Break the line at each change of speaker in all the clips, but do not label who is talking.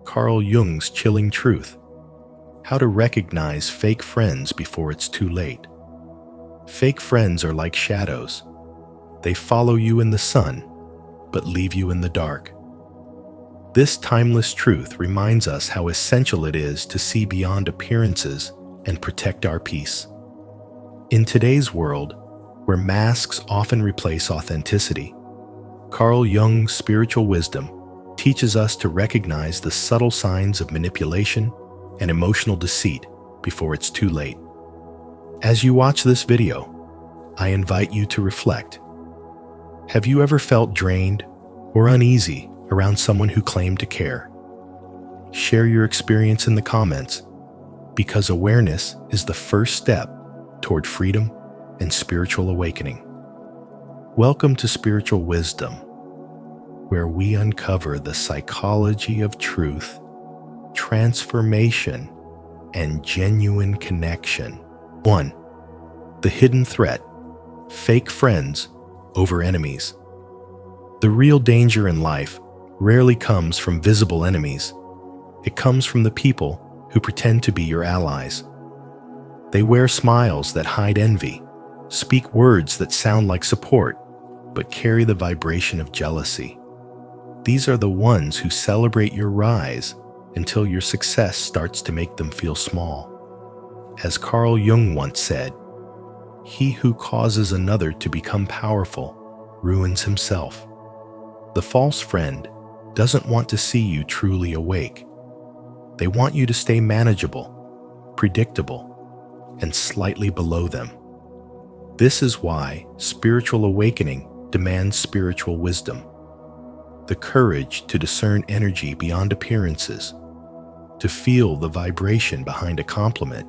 Carl Jung's chilling truth: how to recognize fake friends before it's too late. Fake friends are like shadows. They follow you in the sun, but leave you in the dark. This timeless truth reminds us how essential it is to see beyond appearances and protect our peace. In today's world, where masks often replace authenticity, Carl Jung's spiritual wisdom teaches us to recognize the subtle signs of manipulation and emotional deceit before it's too late. As you watch this video, I invite you to reflect. Have you ever felt drained or uneasy around someone who claimed to care? Share your experience in the comments, because awareness is the first step toward freedom and spiritual awakening. Welcome to Spiritual Wisdom, where we uncover the psychology of truth, transformation, and genuine connection. 1. The hidden threat: fake friends over enemies. The real danger in life rarely comes from visible enemies. It comes from the people who pretend to be your allies. They wear smiles that hide envy, speak words that sound like support, but carry the vibration of jealousy. These are the ones who celebrate your rise until your success starts to make them feel small. As Carl Jung once said, "He who causes another to become powerful ruins himself." The false friend doesn't want to see you truly awake. They want you to stay manageable, predictable, and slightly below them. This is why spiritual awakening demands spiritual wisdom: the courage to discern energy beyond appearances, to feel the vibration behind a compliment,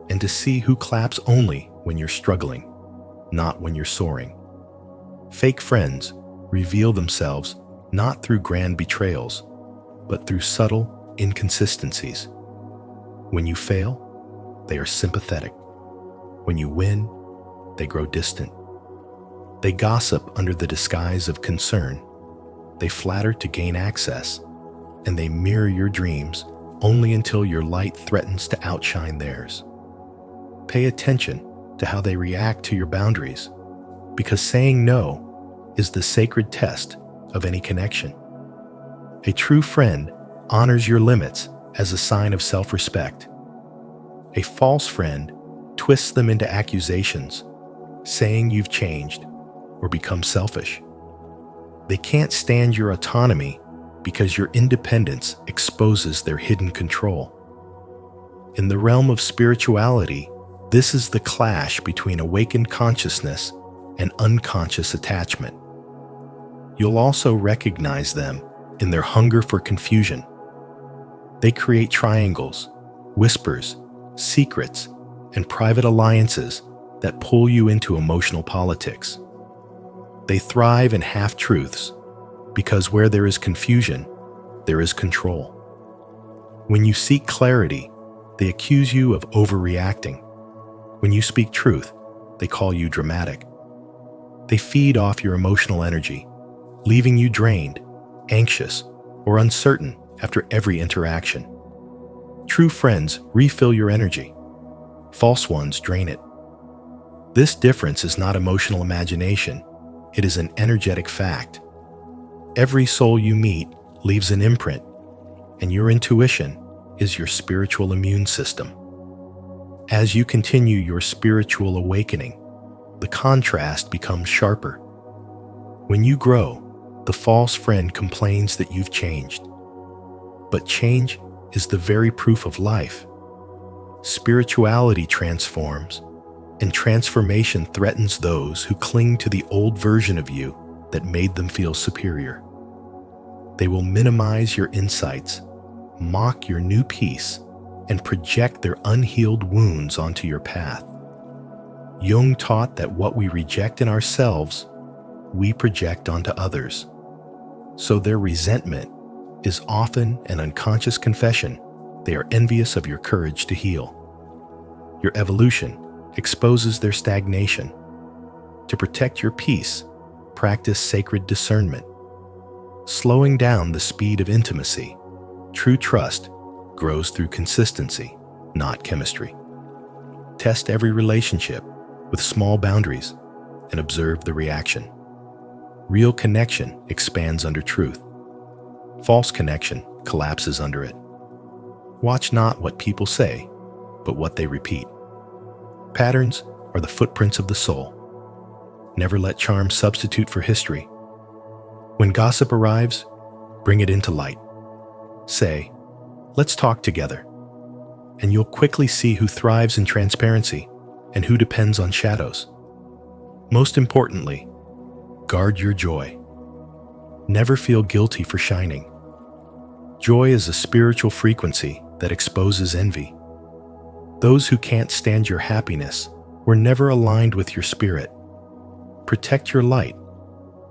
and to see who claps only when you're struggling, not when you're soaring. Fake friends reveal themselves not through grand betrayals, but through subtle inconsistencies. When you fail, they are sympathetic. When you win, they grow distant. They gossip under the disguise of concern. They flatter to gain access, and they mirror your dreams only until your light threatens to outshine theirs. Pay attention to how they react to your boundaries, because saying no is the sacred test of any connection. A true friend honors your limits as a sign of self-respect. A false friend twists them into accusations, saying you've changed or become selfish. They can't stand your autonomy because your independence exposes their hidden control. In the realm of spirituality, this is the clash between awakened consciousness and unconscious attachment. You'll also recognize them in their hunger for confusion. They create triangles, whispers, secrets, and private alliances that pull you into emotional politics. They thrive in half-truths, because where there is confusion, there is control. When you seek clarity, they accuse you of overreacting. When you speak truth, they call you dramatic. They feed off your emotional energy, leaving you drained, anxious, or uncertain after every interaction. True friends refill your energy. False ones drain it. This difference is not emotional imagination. It is an energetic fact. Every soul you meet leaves an imprint, and your intuition is your spiritual immune system. As you continue your spiritual awakening, the contrast becomes sharper. When you grow, the false friend complains that you've changed. But change is the very proof of life. Spirituality transforms, and transformation threatens those who cling to the old version of you that made them feel superior. They will minimize your insights, mock your new peace, and project their unhealed wounds onto your path. Jung taught that what we reject in ourselves, we project onto others. So their resentment is often an unconscious confession they are envious of your courage to heal. Your evolution exposes their stagnation. To protect your peace, practice sacred discernment, slowing down the speed of intimacy True trust grows through consistency, not chemistry. Test every relationship with small boundaries and observe the reaction. Real connection expands under truth. False connection collapses under it. Watch not what people say, but what they repeat. Patterns are the footprints of the soul. Never let charm substitute for history. When gossip arrives, bring it into light. Say, "Let's talk together." And you'll quickly see who thrives in transparency and who depends on shadows. Most importantly, guard your joy. Never feel guilty for shining. Joy is a spiritual frequency that exposes envy. Those who can't stand your happiness were never aligned with your spirit. Protect your light,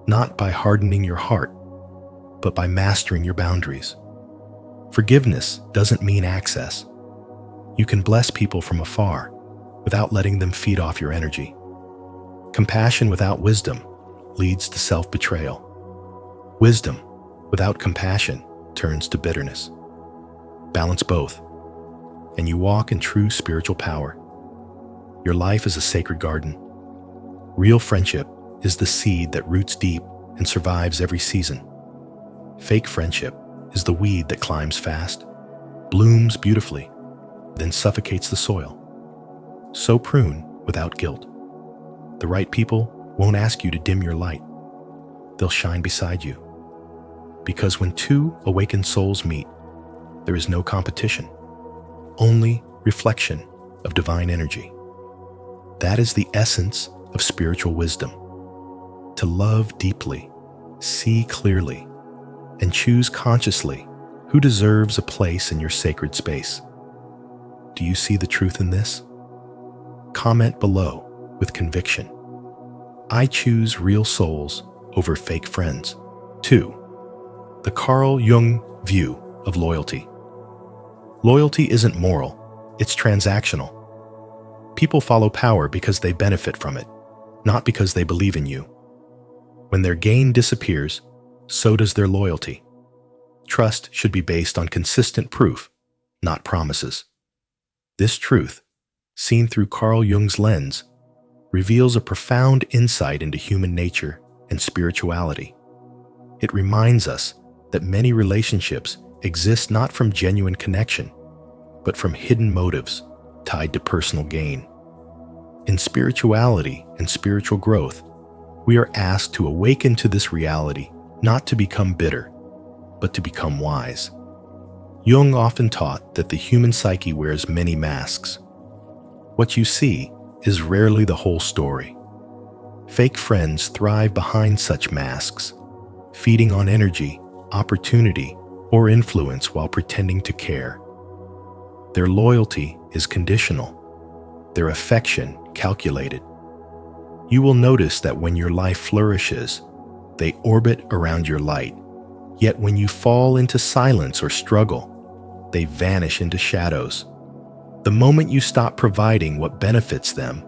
not by hardening your heart, but by mastering your boundaries. Forgiveness doesn't mean access. You can bless people from afar without letting them feed off your energy. Compassion without wisdom leads to self-betrayal. Wisdom without compassion turns to bitterness. Balance both, and you walk in true spiritual power. Your life is a sacred garden. Real friendship is the seed that roots deep and survives every season. Fake friendship is the weed that climbs fast, blooms beautifully, then suffocates the soil. So prune without guilt. The right people won't ask you to dim your light. They'll shine beside you. Because when two awakened souls meet, there is no competition, only reflection of divine energy. That is the essence of spiritual wisdom. To love deeply, see clearly, and choose consciously who deserves a place in your sacred space. Do you see the truth in this? Comment below with conviction. I choose real souls over fake friends. 2. The Carl Jung view of loyalty. Loyalty isn't moral, it's transactional. People follow power because they benefit from it, not because they believe in you. When their gain disappears, so does their loyalty. Trust should be based on consistent proof, not promises. This truth, seen through Carl Jung's lens, reveals a profound insight into human nature and spirituality. It reminds us that many relationships exist not from genuine connection, but from hidden motives tied to personal gain. In spirituality and spiritual growth, we are asked to awaken to this reality, not to become bitter, but to become wise. Jung often taught that the human psyche wears many masks. What you see is rarely the whole story. Fake friends thrive behind such masks, feeding on energy, opportunity, or influence while pretending to care. Their loyalty is conditional, their affection calculated. You will notice that when your life flourishes, they orbit around your light. Yet when you fall into silence or struggle, they vanish into shadows. The moment you stop providing what benefits them,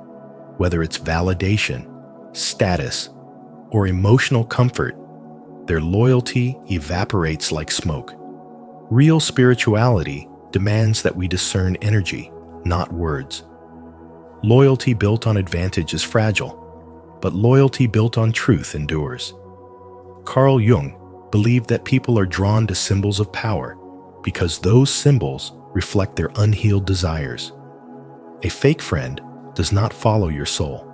whether it's validation, status, or emotional comfort, their loyalty evaporates like smoke. Real spirituality demands that we discern energy, not words. Loyalty built on advantage is fragile, but loyalty built on truth endures. Carl Jung believed that people are drawn to symbols of power because those symbols reflect their unhealed desires. A fake friend does not follow your soul.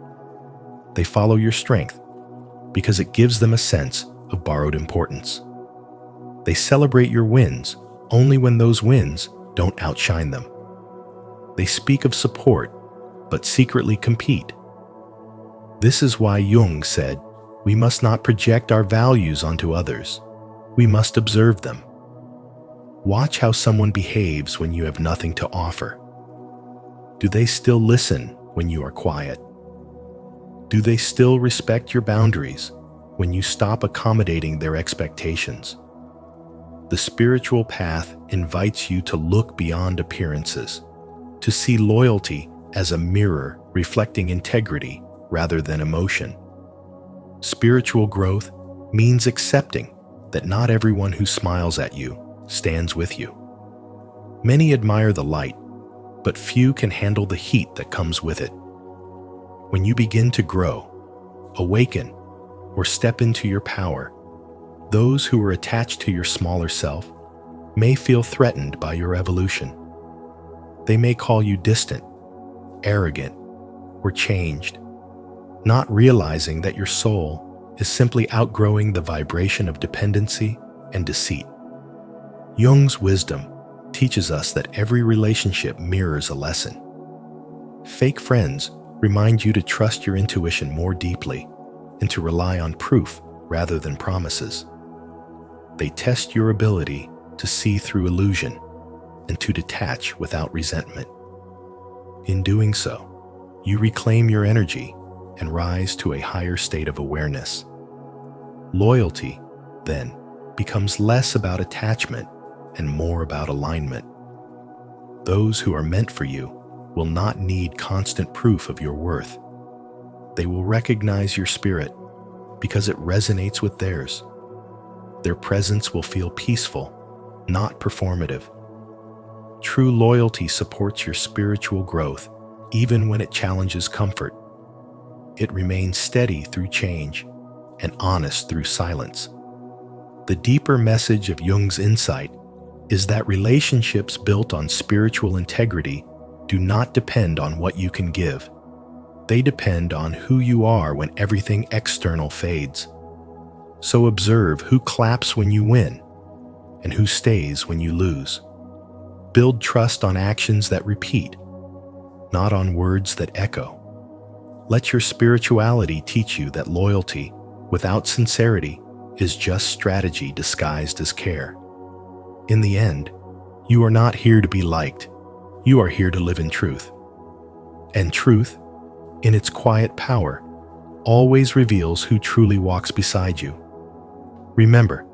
They follow your strength because it gives them a sense of borrowed importance. They celebrate your wins only when those wins don't outshine them. They speak of support, but secretly compete. This is why Jung said, we must not project our values onto others. We must observe them. Watch how someone behaves when you have nothing to offer. Do they still listen when you are quiet? Do they still respect your boundaries when you stop accommodating their expectations? The spiritual path invites you to look beyond appearances, to see loyalty as a mirror reflecting integrity rather than emotion. Spiritual growth means accepting that not everyone who smiles at you stands with you. Many admire the light, but few can handle the heat that comes with it. When you begin to grow, awaken, or step into your power, those who are attached to your smaller self may feel threatened by your evolution. They may call you distant, arrogant, or changed, not realizing that your soul is simply outgrowing the vibration of dependency and deceit. Jung's wisdom teaches us that every relationship mirrors a lesson. Fake friends remind you to trust your intuition more deeply and to rely on proof rather than promises. They test your ability to see through illusion and to detach without resentment. In doing so, you reclaim your energy and rise to a higher state of awareness. Loyalty, then, becomes less about attachment and more about alignment. Those who are meant for you will not need constant proof of your worth. They will recognize your spirit because it resonates with theirs. Their presence will feel peaceful, not performative. True loyalty supports your spiritual growth, even when it challenges comfort. It remains steady through change and honest through silence. The deeper message of Jung's insight is that relationships built on spiritual integrity do not depend on what you can give. They depend on who you are when everything external fades. So observe who claps when you win and who stays when you lose. Build trust on actions that repeat, not on words that echo. Let your spirituality teach you that loyalty, without sincerity, is just strategy disguised as care. In the end, you are not here to be liked. You are here to live in truth. And truth, in its quiet power, always reveals who truly walks beside you. Remember,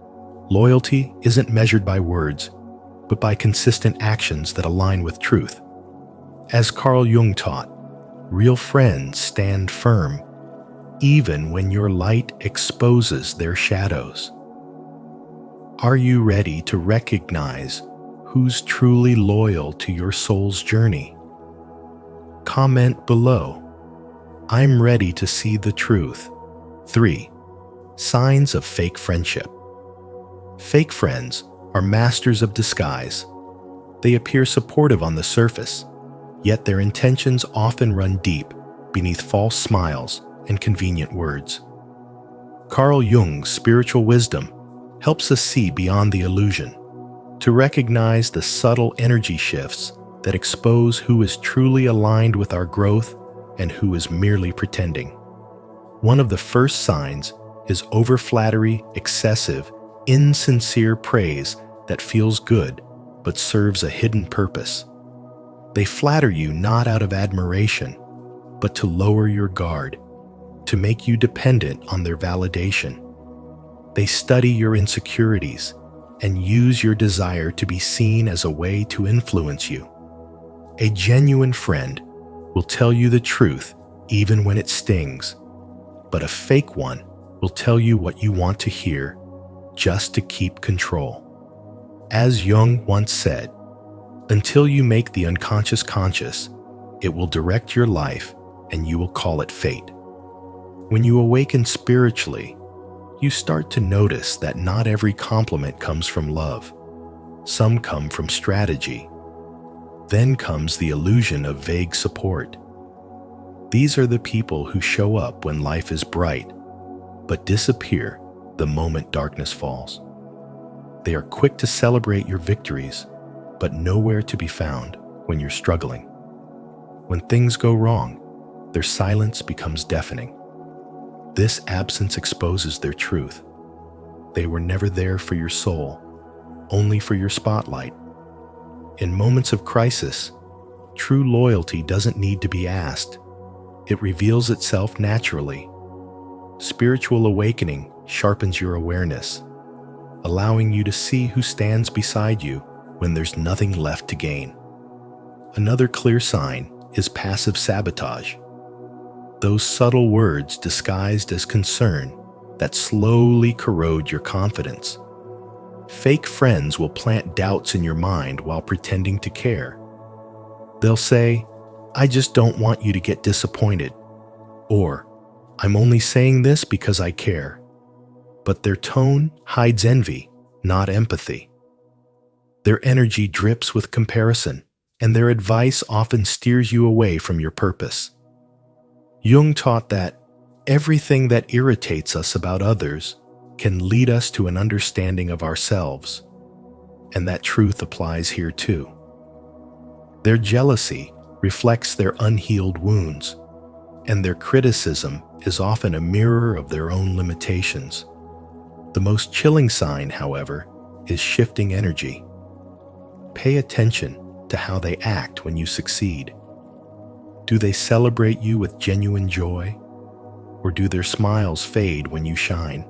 loyalty isn't measured by words, but by consistent actions that align with truth. As Carl Jung taught, real friends stand firm, even when your light exposes their shadows. Are you ready to recognize who's truly loyal to your soul's journey? Comment below. I'm ready to see the truth. 3. Signs of fake friendship. Fake friends are masters of disguise. They appear supportive on the surface, yet their intentions often run deep beneath false smiles and convenient words. Carl Jung's spiritual wisdom helps us see beyond the illusion, to recognize the subtle energy shifts that expose who is truly aligned with our growth and who is merely pretending. One of the first signs is over-flattery, excessive, insincere praise that feels good but serves a hidden purpose. They flatter you not out of admiration, but to lower your guard, to make you dependent on their validation. They study your insecurities and use your desire to be seen as a way to influence you. A genuine friend will tell you the truth even when it stings, but a fake one will tell you what you want to hear just to keep control. As Jung once said, until you make the unconscious conscious, it will direct your life and you will call it fate. When you awaken spiritually, you start to notice that not every compliment comes from love. Some come from strategy. Then comes the illusion of vague support. These are the people who show up when life is bright, but disappear the moment darkness falls. They are quick to celebrate your victories, but nowhere to be found when you're struggling. When things go wrong, their silence becomes deafening. This absence exposes their truth. They were never there for your soul, only for your spotlight. In moments of crisis, true loyalty doesn't need to be asked. It reveals itself naturally. Spiritual awakening sharpens your awareness, allowing you to see who stands beside you when there's nothing left to gain. Another clear sign is passive sabotage. Those subtle words disguised as concern that slowly corrode your confidence. Fake friends will plant doubts in your mind while pretending to care. They'll say, "I just don't want you to get disappointed," or "I'm only saying this because I care." But their tone hides envy, not empathy. Their energy drips with comparison, and their advice often steers you away from your purpose. Jung taught that everything that irritates us about others can lead us to an understanding of ourselves, and that truth applies here too. Their jealousy reflects their unhealed wounds, and their criticism is often a mirror of their own limitations. The most chilling sign, however, is shifting energy. Pay attention to how they act when you succeed. Do they celebrate you with genuine joy, or do their smiles fade when you shine?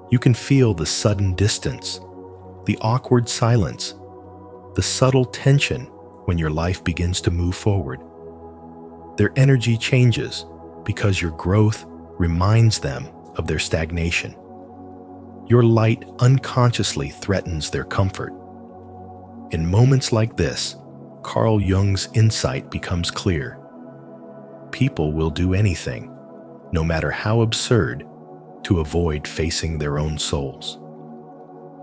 You can feel the sudden distance, the awkward silence, the subtle tension when your life begins to move forward. Their energy changes because your growth reminds them of their stagnation. Your light unconsciously threatens their comfort. In moments like this, Carl Jung's insight becomes clear. People will do anything, no matter how absurd, to avoid facing their own souls.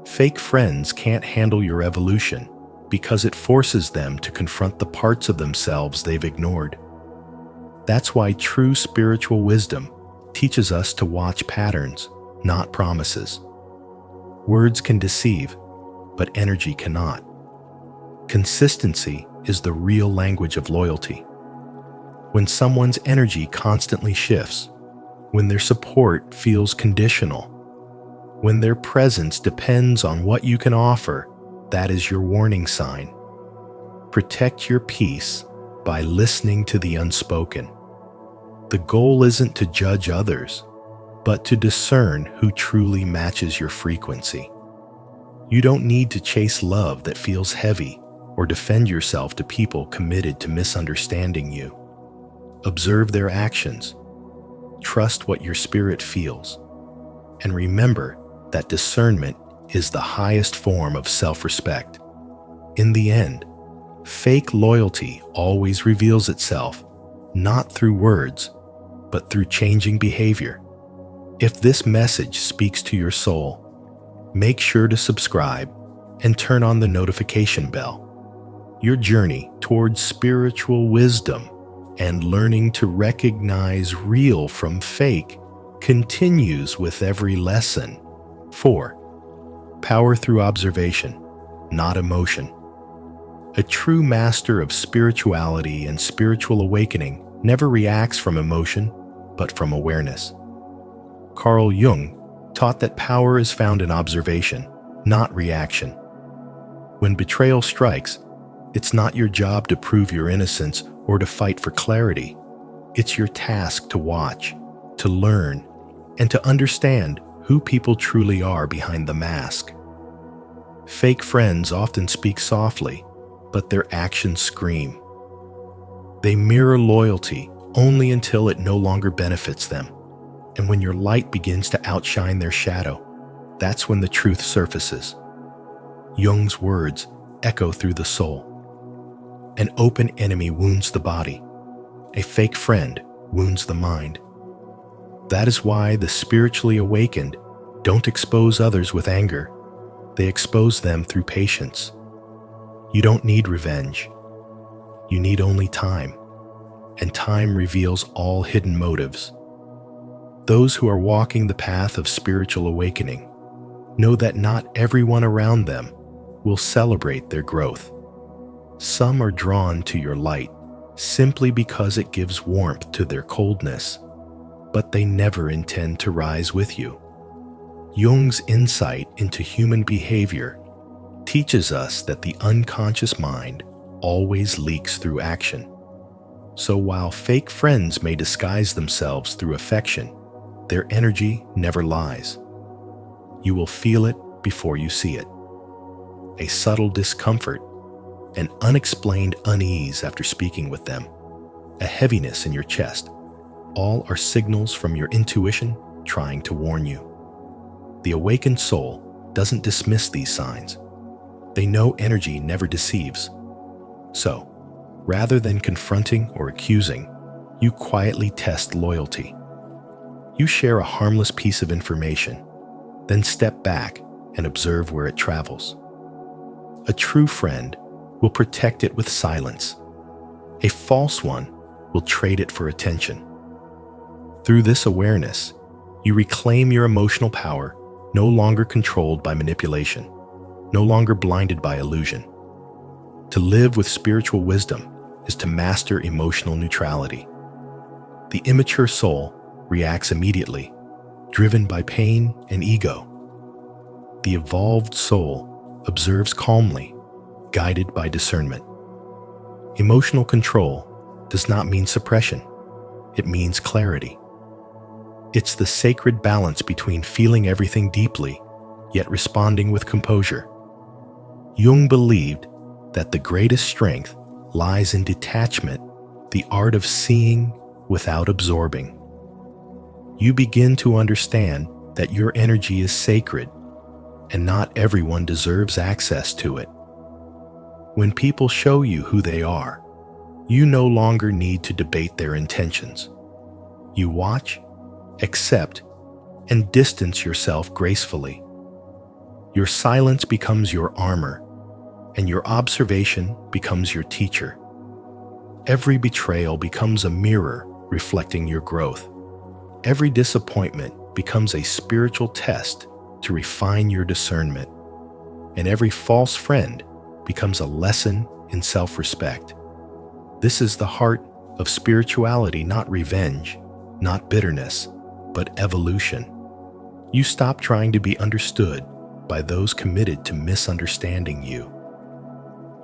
Fake friends can't handle your evolution because it forces them to confront the parts of themselves they've ignored. That's why true spiritual wisdom teaches us to watch patterns, not promises. Words can deceive, but energy cannot. Consistency is the real language of loyalty. When someone's energy constantly shifts, when their support feels conditional, when their presence depends on what you can offer, that is your warning sign. Protect your peace by listening to the unspoken. The goal isn't to judge others, but to discern who truly matches your frequency. You don't need to chase love that feels heavy or defend yourself to people committed to misunderstanding you. Observe their actions. Trust what your spirit feels. And remember that discernment is the highest form of self-respect. In the end, fake loyalty always reveals itself, not through words, but through changing behavior. If this message speaks to your soul, make sure to subscribe and turn on the notification bell. Your journey towards spiritual wisdom and learning to recognize real from fake continues with every lesson. 4. Power through observation, not emotion. A true master of spirituality and spiritual awakening never reacts from emotion, but from awareness. Carl Jung taught that power is found in observation, not reaction. When betrayal strikes, it's not your job to prove your innocence or to fight for clarity. It's your task to watch, to learn, and to understand who people truly are behind the mask. Fake friends often speak softly, but their actions scream. They mirror loyalty only until it no longer benefits them. And when your light begins to outshine their shadow, that's when the truth surfaces. Jung's words echo through the soul. An open enemy wounds the body. A fake friend wounds the mind. That is why the spiritually awakened don't expose others with anger. They expose them through patience. You don't need revenge. You need only time. And time reveals all hidden motives. Those who are walking the path of spiritual awakening know that not everyone around them will celebrate their growth. Some are drawn to your light simply because it gives warmth to their coldness, but they never intend to rise with you. Jung's insight into human behavior teaches us that the unconscious mind always leaks through action. So while fake friends may disguise themselves through affection, their energy never lies. You will feel it before you see it. A subtle discomfort, an unexplained unease after speaking with them, a heaviness in your chest, all are signals from your intuition trying to warn you. The awakened soul doesn't dismiss these signs. They know energy never deceives. So, rather than confronting or accusing, you quietly test loyalty. You share a harmless piece of information, then step back and observe where it travels. A true friend will protect it with silence. A false one will trade it for attention. Through this awareness, you reclaim your emotional power, no longer controlled by manipulation, no longer blinded by illusion. To live with spiritual wisdom is to master emotional neutrality. The immature soul reacts immediately, driven by pain and ego. The evolved soul observes calmly, guided by discernment. Emotional control does not mean suppression. It means clarity. It's the sacred balance between feeling everything deeply, yet responding with composure. Jung believed that the greatest strength lies in detachment, the art of seeing without absorbing. You begin to understand that your energy is sacred, and not everyone deserves access to it. When people show you who they are, you no longer need to debate their intentions. You watch, accept, and distance yourself gracefully. Your silence becomes your armor, and your observation becomes your teacher. Every betrayal becomes a mirror reflecting your growth. Every disappointment becomes a spiritual test to refine your discernment, and every false friend becomes a lesson in self-respect. This is the heart of spirituality, not revenge, not bitterness, but evolution. You stop trying to be understood by those committed to misunderstanding you.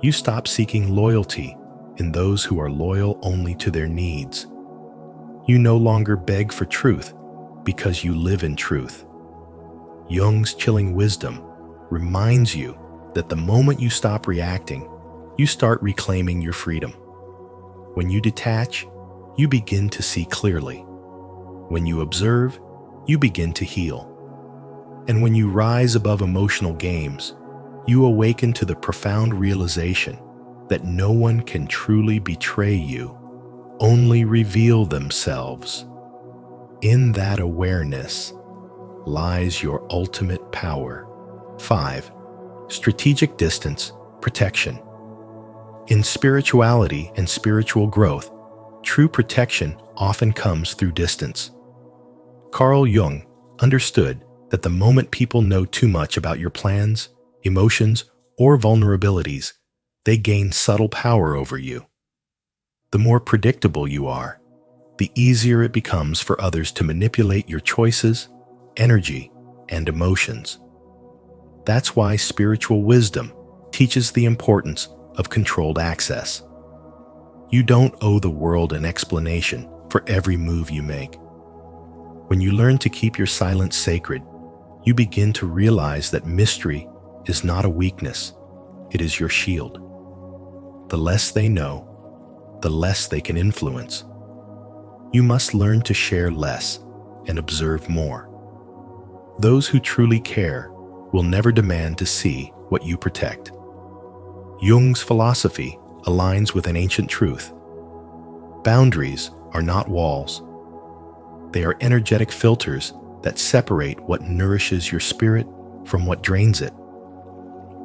You stop seeking loyalty in those who are loyal only to their needs. You no longer beg for truth because you live in truth. Jung's chilling wisdom reminds you that the moment you stop reacting, you start reclaiming your freedom. When you detach, you begin to see clearly. When you observe, you begin to heal. And when you rise above emotional games, you awaken to the profound realization that no one can truly betray you, only reveal themselves. In that awareness lies your ultimate power. 5. Strategic distance, protection. In spirituality and spiritual growth, true protection often comes through distance. Carl Jung understood that the moment people know too much about your plans, emotions, or vulnerabilities, they gain subtle power over you. The more predictable you are, the easier it becomes for others to manipulate your choices, energy, and emotions. That's why spiritual wisdom teaches the importance of controlled access. You don't owe the world an explanation for every move you make. When you learn to keep your silence sacred, you begin to realize that mystery is not a weakness, it is your shield. The less they know, the less they can influence. You must learn to share less and observe more. Those who truly care will never demand to see what you protect. Jung's philosophy aligns with an ancient truth. Boundaries are not walls. They are energetic filters that separate what nourishes your spirit from what drains it.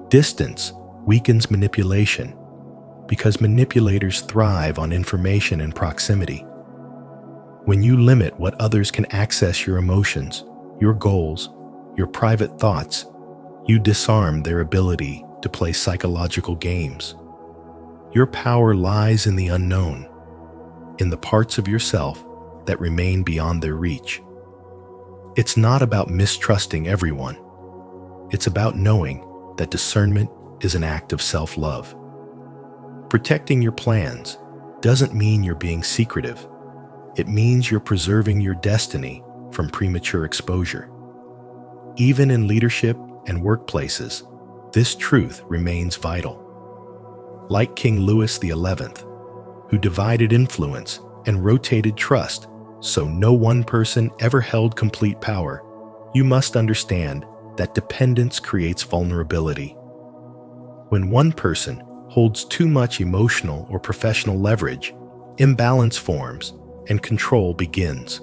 Distance weakens manipulation because manipulators thrive on information and proximity. When you limit what others can access your emotions, your goals, your private thoughts, you disarm their ability to play psychological games. Your power lies in the unknown, in the parts of yourself that remain beyond their reach. It's not about mistrusting everyone. It's about knowing that discernment is an act of self-love. Protecting your plans doesn't mean you're being secretive. It means you're preserving your destiny from premature exposure. Even in leadership and workplaces, this truth remains vital. Like King Louis XI, who divided influence and rotated trust so no one person ever held complete power, you must understand that dependence creates vulnerability. When one person holds too much emotional or professional leverage, imbalance forms and control begins.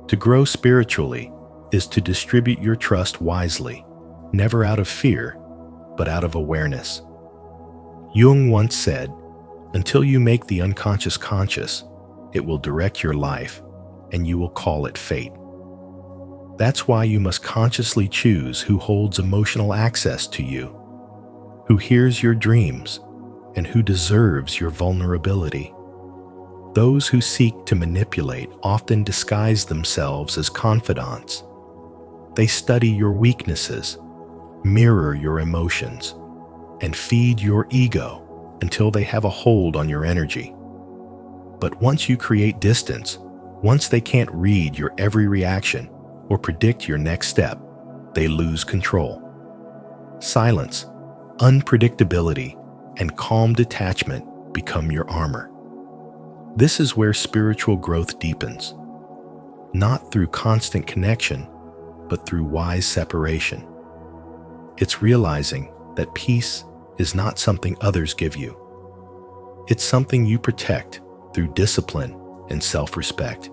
To grow spiritually is to distribute your trust wisely, never out of fear, but out of awareness. Jung once said, "Until you make the unconscious conscious, it will direct your life, and you will call it fate." That's why you must consciously choose who holds emotional access to you, who hears your dreams, and who deserves your vulnerability. Those who seek to manipulate often disguise themselves as confidants. They study your weaknesses, mirror your emotions, and feed your ego until they have a hold on your energy. But once you create distance, once they can't read your every reaction or predict your next step, they lose control. Silence, unpredictability, and calm detachment become your armor. This is where spiritual growth deepens, not through constant connection, but through wise separation. It's realizing that peace is not something others give you. It's something you protect through discipline and self-respect.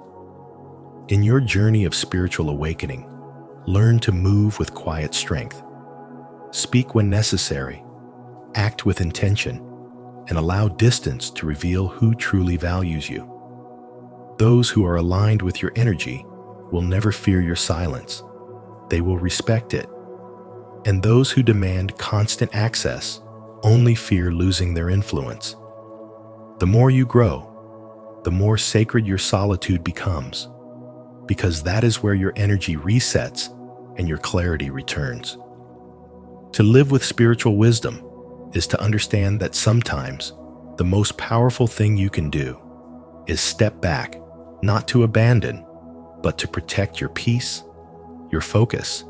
In your journey of spiritual awakening, learn to move with quiet strength. Speak when necessary, act with intention, and allow distance to reveal who truly values you. Those who are aligned with your energy will never fear your silence. They will respect it. And those who demand constant access only fear losing their influence. The more you grow, the more sacred your solitude becomes, because that is where your energy resets and your clarity returns. To live with spiritual wisdom is to understand that sometimes the most powerful thing you can do is step back, not to abandon, but to protect your peace, your focus,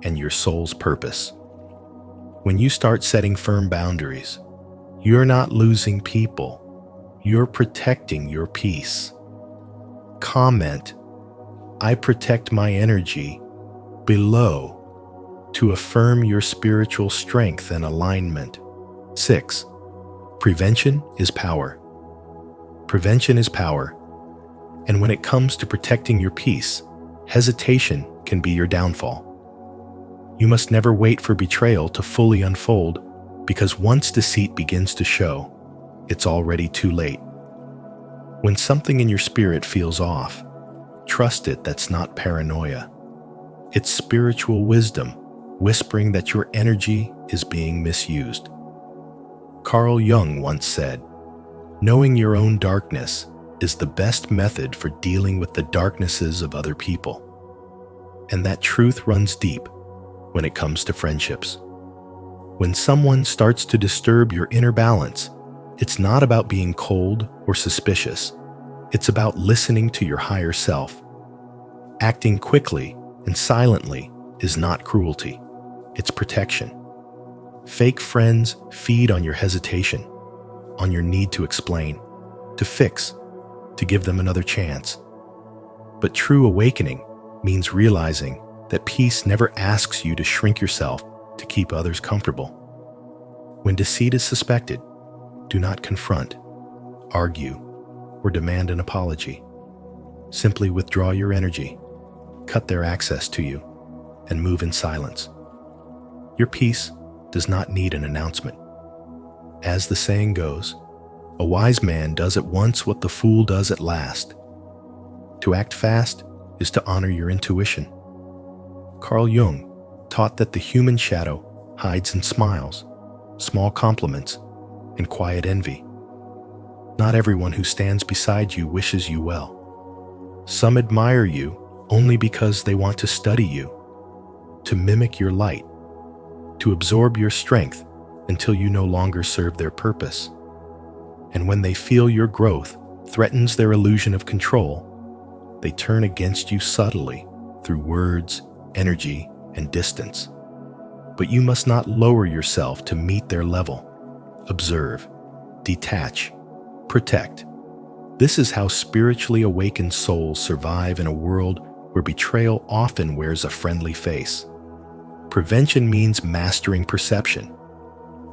and your soul's purpose. When you start setting firm boundaries, you're not losing people, you're protecting your peace. Comment, "I protect my energy," below to affirm your spiritual strength and alignment. 6. Prevention is power. Prevention is power. And when it comes to protecting your peace, hesitation can be your downfall. You must never wait for betrayal to fully unfold, because once deceit begins to show, it's already too late. When something in your spirit feels off, trust it. That's not paranoia. It's spiritual wisdom whispering that your energy is being misused. Carl Jung once said, "Knowing your own darkness is the best method for dealing with the darknesses of other people." And that truth runs deep when it comes to friendships. When someone starts to disturb your inner balance, it's not about being cold or suspicious. It's about listening to your higher self. Acting quickly and silently is not cruelty. It's protection. Fake friends feed on your hesitation, on your need to explain, to fix, to give them another chance. But true awakening means realizing that peace never asks you to shrink yourself to keep others comfortable. When deceit is suspected, do not confront, argue, or demand an apology. Simply withdraw your energy, cut their access to you, and move in silence. Your peace does not need an announcement. As the saying goes, a wise man does at once what the fool does at last. To act fast is to honor your intuition. Carl Jung taught that the human shadow hides in smiles, small compliments, and quiet envy. Not everyone who stands beside you wishes you well. Some admire you only because they want to study you, to mimic your light, to absorb your strength until you no longer serve their purpose. And when they feel your growth threatens their illusion of control, they turn against you subtly through words, energy, and distance. But you must not lower yourself to meet their level. Observe, detach, protect. This is how spiritually awakened souls survive in a world where betrayal often wears a friendly face. Prevention means mastering perception.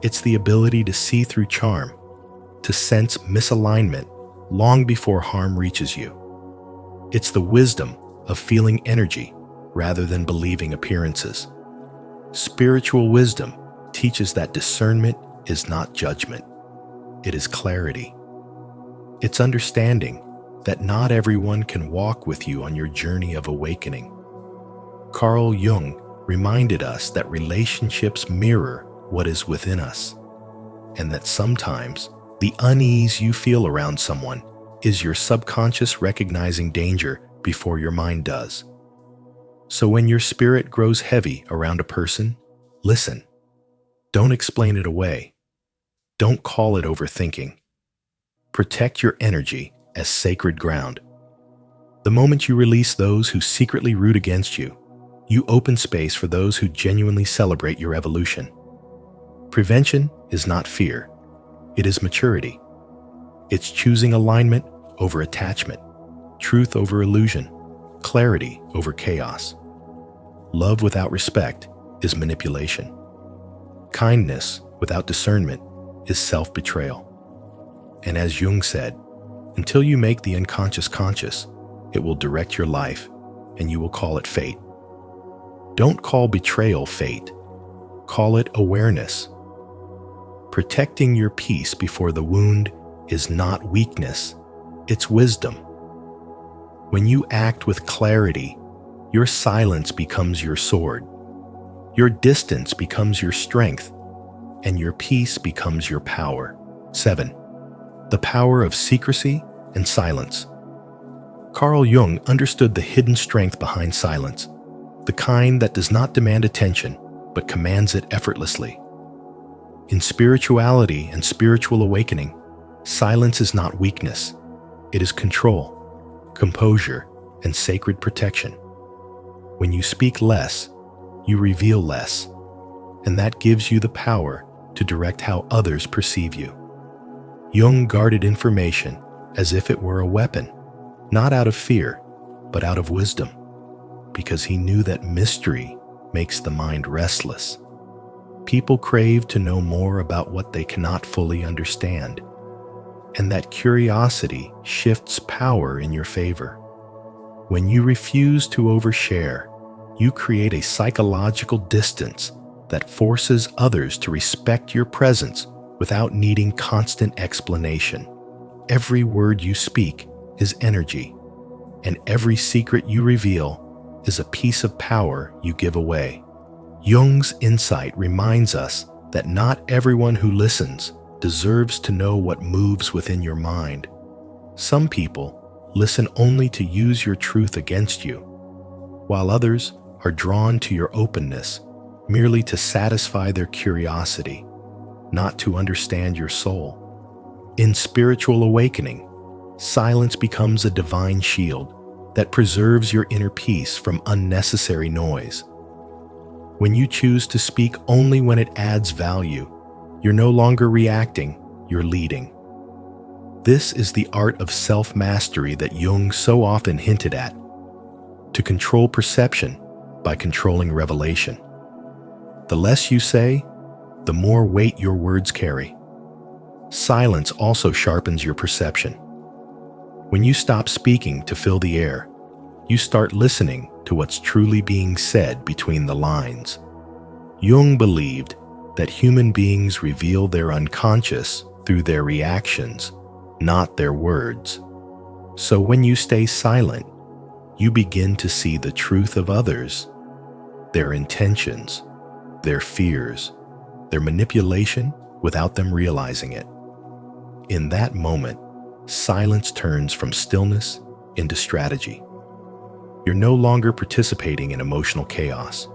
It's the ability to see through charm, to sense misalignment long before harm reaches you. It's the wisdom of feeling energy rather than believing appearances. Spiritual wisdom teaches that discernment is not judgment. It is clarity. It's understanding that not everyone can walk with you on your journey of awakening. Carl Jung reminded us that relationships mirror what is within us, and that sometimes the unease you feel around someone is your subconscious recognizing danger before your mind does. So when your spirit grows heavy around a person, listen. Don't explain it away. Don't call it overthinking. Protect your energy as sacred ground. The moment you release those who secretly root against you, you open space for those who genuinely celebrate your evolution. Prevention is not fear. It is maturity. It's choosing alignment over attachment, truth over illusion, clarity over chaos. Love without respect is manipulation. Kindness without discernment is self-betrayal. And as Jung said, until you make the unconscious conscious, it will direct your life, and you will call it fate. Don't call betrayal fate. Call it awareness. Protecting your peace before the wound is not weakness, it's wisdom. When you act with clarity, your silence becomes your sword. Your distance becomes your strength, and your peace becomes your power. 7. The power of secrecy and silence. Carl Jung understood the hidden strength behind silence, the kind that does not demand attention, but commands it effortlessly. In spirituality and spiritual awakening, silence is not weakness. It is control, composure, and sacred protection. When you speak less, you reveal less, and that gives you the power to direct how others perceive you. Jung guarded information as if it were a weapon, not out of fear, but out of wisdom, because he knew that mystery makes the mind restless. People crave to know more about what they cannot fully understand, and that curiosity shifts power in your favor. When you refuse to overshare, you create a psychological distance that forces others to respect your presence without needing constant explanation. Every word you speak is energy, and every secret you reveal is a piece of power you give away. Jung's insight reminds us that not everyone who listens deserves to know what moves within your mind. Some people listen only to use your truth against you, while others are drawn to your openness merely to satisfy their curiosity, not to understand your soul. In spiritual awakening, silence becomes a divine shield that preserves your inner peace from unnecessary noise. When you choose to speak only when it adds value, you're no longer reacting, you're leading. This is the art of self-mastery that Jung so often hinted at, to control perception by controlling revelation. The less you say, the more weight your words carry. Silence also sharpens your perception. When you stop speaking to fill the air, you start listening to what's truly being said between the lines. Jung believed that human beings reveal their unconscious through their reactions, not their words. So when you stay silent, you begin to see the truth of others, their intentions, their fears, their manipulation without them realizing it. In that moment, silence turns from stillness into strategy. You're no longer participating in emotional chaos.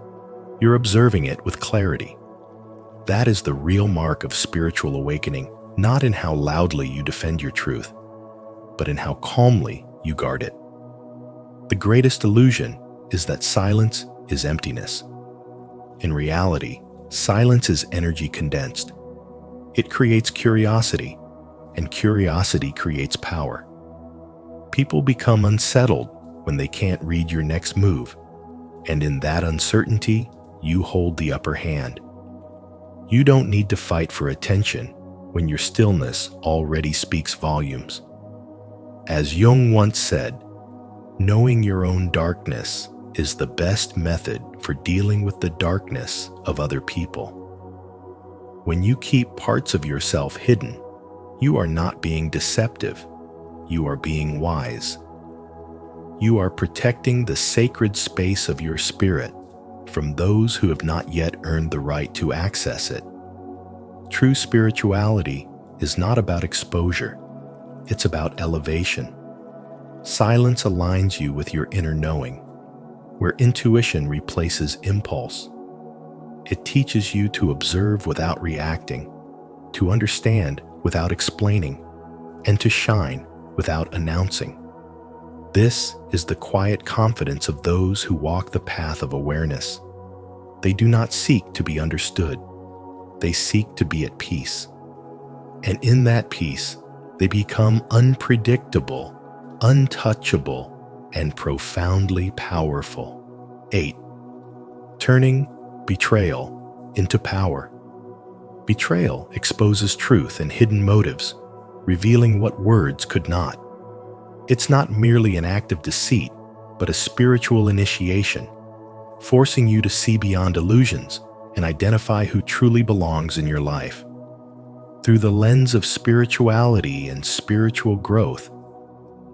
You're observing it with clarity. That is the real mark of spiritual awakening, not in how loudly you defend your truth, but in how calmly you guard it. The greatest illusion is that silence is emptiness. In reality, silence is energy condensed. It creates curiosity, and curiosity creates power. People become unsettled when they can't read your next move, and in that uncertainty, you hold the upper hand. You don't need to fight for attention when your stillness already speaks volumes. As Jung once said, knowing your own darkness is the best method for dealing with the darkness of other people. When you keep parts of yourself hidden, you are not being deceptive, you are being wise. You are protecting the sacred space of your spirit from those who have not yet earned the right to access it. True spirituality is not about exposure, it's about elevation. Silence aligns you with your inner knowing, where intuition replaces impulse. It teaches you to observe without reacting, to understand without explaining, and to shine without announcing. This is the quiet confidence of those who walk the path of awareness. They do not seek to be understood. They seek to be at peace. And in that peace, they become unpredictable, untouchable, and profoundly powerful. 8. Turning betrayal into power. Betrayal exposes truth and hidden motives, revealing what words could not. It's not merely an act of deceit, but a spiritual initiation, forcing you to see beyond illusions and identify who truly belongs in your life. Through the lens of spirituality and spiritual growth,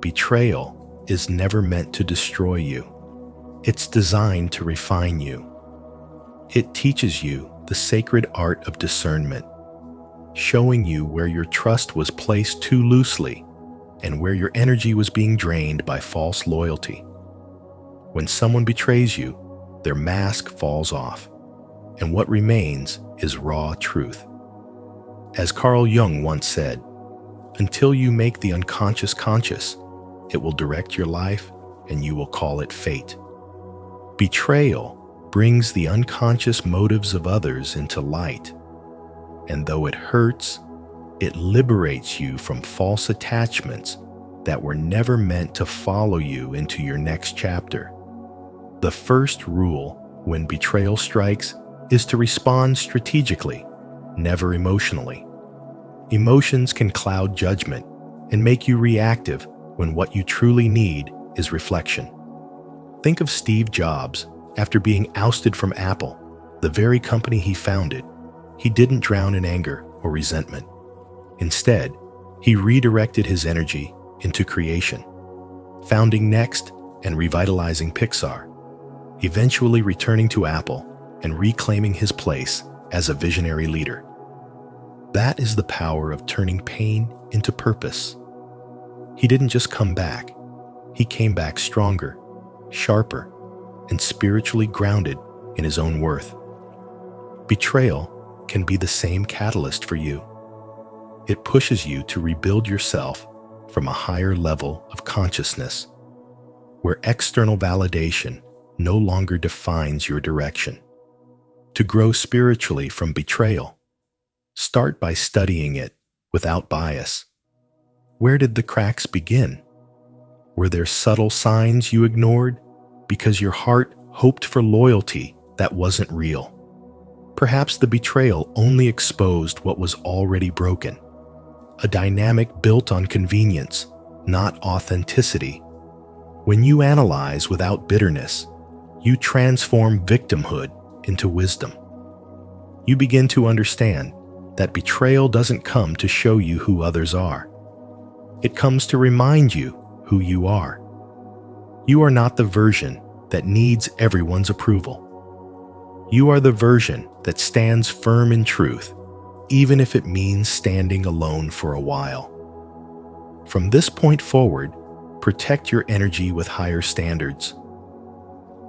betrayal is never meant to destroy you. It's designed to refine you. It teaches you the sacred art of discernment, showing you where your trust was placed too loosely and where your energy was being drained by false loyalty. When someone betrays you, their mask falls off, and what remains is raw truth. As Carl Jung once said, until you make the unconscious conscious, it will direct your life and you will call it fate. Betrayal brings the unconscious motives of others into light, and though it hurts, it liberates you from false attachments that were never meant to follow you into your next chapter. The first rule when betrayal strikes is to respond strategically, never emotionally. Emotions can cloud judgment and make you reactive when what you truly need is reflection. Think of Steve Jobs. After being ousted from Apple, the very company he founded, he didn't drown in anger or resentment. Instead, he redirected his energy into creation, founding Next and revitalizing Pixar, eventually returning to Apple and reclaiming his place as a visionary leader. That is the power of turning pain into purpose. He didn't just come back, he came back stronger, sharper, and spiritually grounded in his own worth. Betrayal can be the same catalyst for you. It pushes you to rebuild yourself from a higher level of consciousness, where external validation no longer defines your direction. To grow spiritually from betrayal, start by studying it without bias. Where did the cracks begin? Were there subtle signs you ignored because your heart hoped for loyalty that wasn't real? Perhaps the betrayal only exposed what was already broken, a dynamic built on convenience, not authenticity. When you analyze without bitterness, you transform victimhood into wisdom. You begin to understand that betrayal doesn't come to show you who others are. It comes to remind you who you are. You are not the version that needs everyone's approval. You are the version that stands firm in truth, even if it means standing alone for a while. From this point forward, protect your energy with higher standards.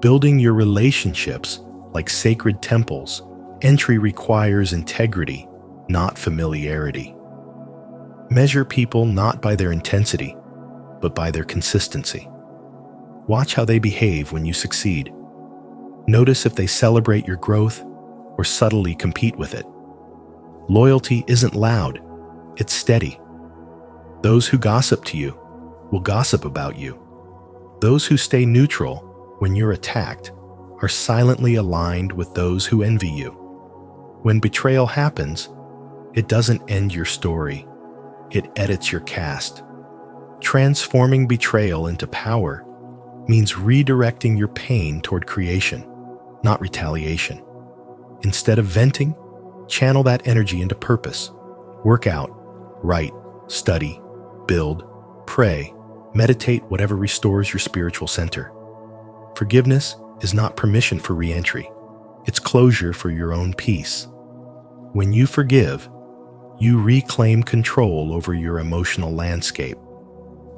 Building your relationships like sacred temples, entry requires integrity, not familiarity. Measure people not by their intensity, but by their consistency. Watch how they behave when you succeed. Notice if they celebrate your growth or subtly compete with it. Loyalty isn't loud, it's steady. Those who gossip to you will gossip about you. Those who stay neutral when you're attacked are silently aligned with those who envy you. When betrayal happens, it doesn't end your story, it edits your cast. Transforming betrayal into power means redirecting your pain toward creation, not retaliation. Instead of venting, channel that energy into purpose. Work out, write, study, build, pray, meditate, whatever restores your spiritual center. Forgiveness is not permission for re-entry. It's closure for your own peace. When you forgive, you reclaim control over your emotional landscape.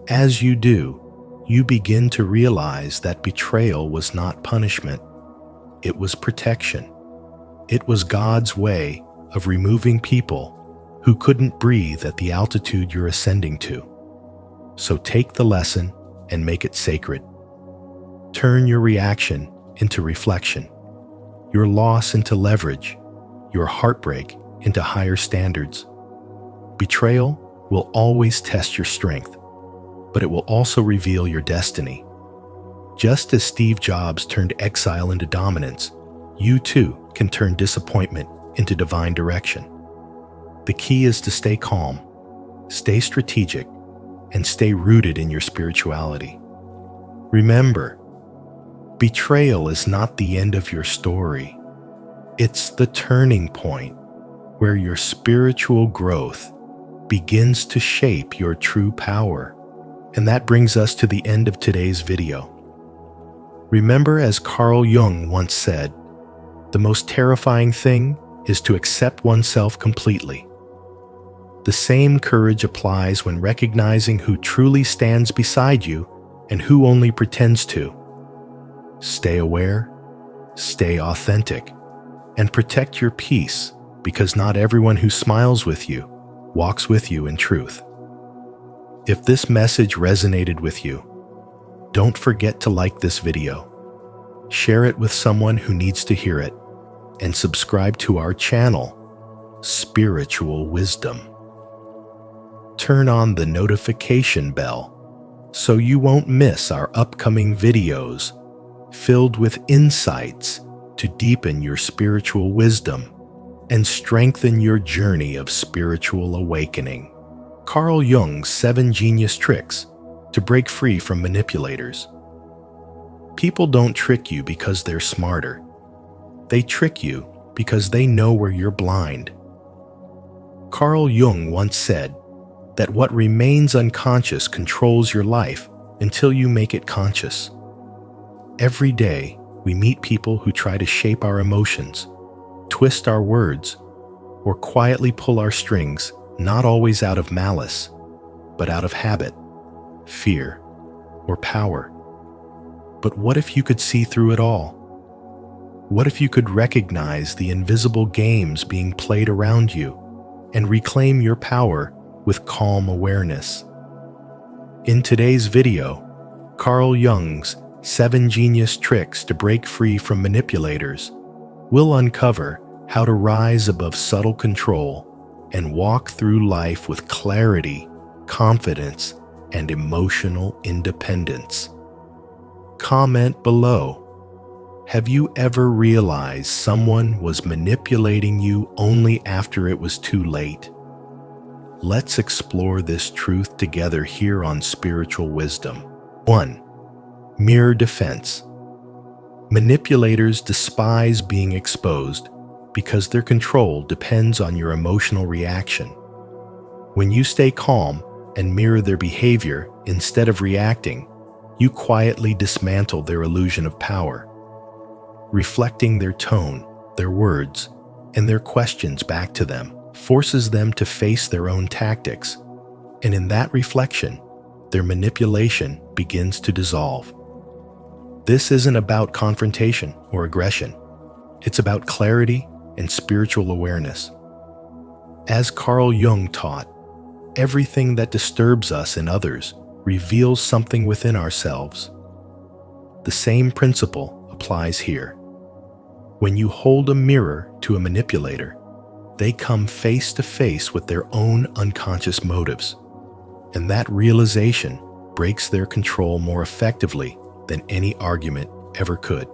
As you do, you begin to realize that betrayal was not punishment. It was protection. It was God's way of removing people who couldn't breathe at the altitude you're ascending to. So take the lesson and make it sacred. Turn your reaction into reflection, your loss into leverage, your heartbreak into higher standards. Betrayal will always test your strength, but it will also reveal your destiny. Just as Steve Jobs turned exile into dominance, you too can turn disappointment into divine direction. The key is to stay calm, stay strategic, and stay rooted in your spirituality. Remember, betrayal is not the end of your story. It's the turning point where your spiritual growth begins to shape your true power. And that brings us to the end of today's video. Remember, as Carl Jung once said, the most terrifying thing is to accept oneself completely. The same courage applies when recognizing who truly stands beside you and who only pretends to. Stay aware, stay authentic, and protect your peace, because not everyone who smiles with you walks with you in truth. If this message resonated with you, don't forget to like this video, share it with someone who needs to hear it, and subscribe to our channel, Spiritual Wisdom. Turn on the notification bell so you won't miss our upcoming videos filled with insights to deepen your spiritual wisdom and strengthen your journey of spiritual awakening. Carl Jung's 7 Genius Tricks to Break Free from Manipulators. People don't trick you because they're smarter. They trick you because they know where you're blind. Carl Jung once said that what remains unconscious controls your life until you make it conscious. Every day, we meet people who try to shape our emotions, twist our words, or quietly pull our strings, not always out of malice, but out of habit, fear, or power. But what if you could see through it all? What if you could recognize the invisible games being played around you and reclaim your power with calm awareness? In today's video, Carl Jung's 7 Genius Tricks to Break Free from Manipulators will uncover how to rise above subtle control and walk through life with clarity, confidence, and emotional independence. Comment below. Have you ever realized someone was manipulating you only after it was too late? Let's explore this truth together here on Spiritual Wisdom. 1. Mirror defense. Manipulators despise being exposed because their control depends on your emotional reaction. When you stay calm and mirror their behavior instead of reacting, you quietly dismantle their illusion of power. Reflecting their tone, their words, and their questions back to them forces them to face their own tactics, and in that reflection, their manipulation begins to dissolve. This isn't about confrontation or aggression. It's about clarity and spiritual awareness. As Carl Jung taught, everything that disturbs us in others reveals something within ourselves. The same principle applies here. When you hold a mirror to a manipulator, they come face to face with their own unconscious motives, and that realization breaks their control more effectively than any argument ever could.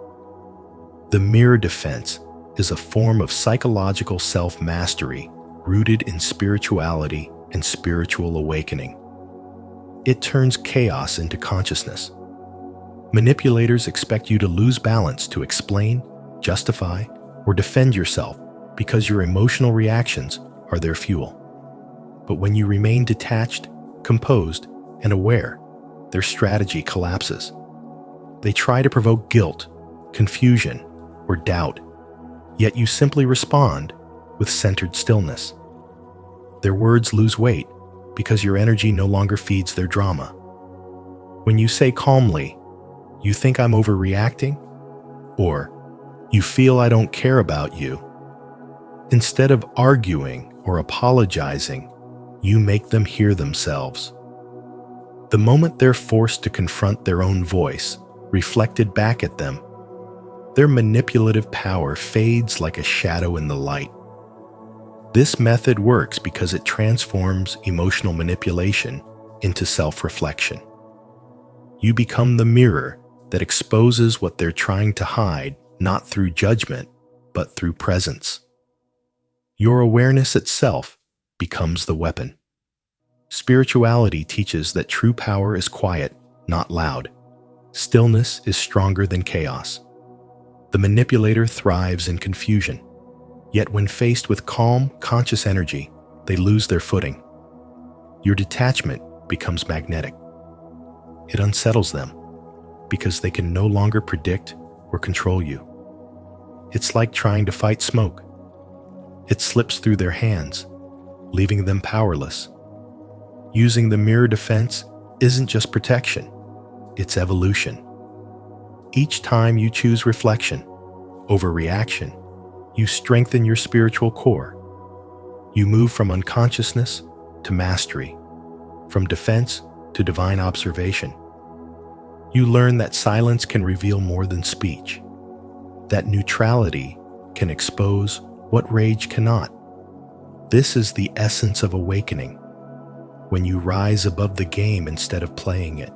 The mirror defense is a form of psychological self-mastery rooted in spirituality and spiritual awakening. It turns chaos into consciousness. Manipulators expect you to lose balance to explain, justify, or defend yourself because your emotional reactions are their fuel. But when you remain detached, composed, and aware, their strategy collapses. They try to provoke guilt, confusion, or doubt, yet you simply respond with centered stillness. Their words lose weight because your energy no longer feeds their drama. When you say calmly, "You think I'm overreacting?" or "You feel I don't care about you," instead of arguing or apologizing, you make them hear themselves. The moment they're forced to confront their own voice, reflected back at them, their manipulative power fades like a shadow in the light. This method works because it transforms emotional manipulation into self-reflection. You become the mirror that exposes what they're trying to hide, not through judgment, but through presence. Your awareness itself becomes the weapon. Spirituality teaches that true power is quiet, not loud. Stillness is stronger than chaos. The manipulator thrives in confusion. Yet when faced with calm, conscious energy, they lose their footing. Your detachment becomes magnetic. It unsettles them because they can no longer predict or control you. It's like trying to fight smoke. It slips through their hands, leaving them powerless. Using the mirror defense isn't just protection, it's evolution. Each time you choose reflection over reaction, you strengthen your spiritual core. You move from unconsciousness to mastery, from defense to divine observation. You learn that silence can reveal more than speech, that neutrality can expose what rage cannot. This is the essence of awakening, when you rise above the game instead of playing it.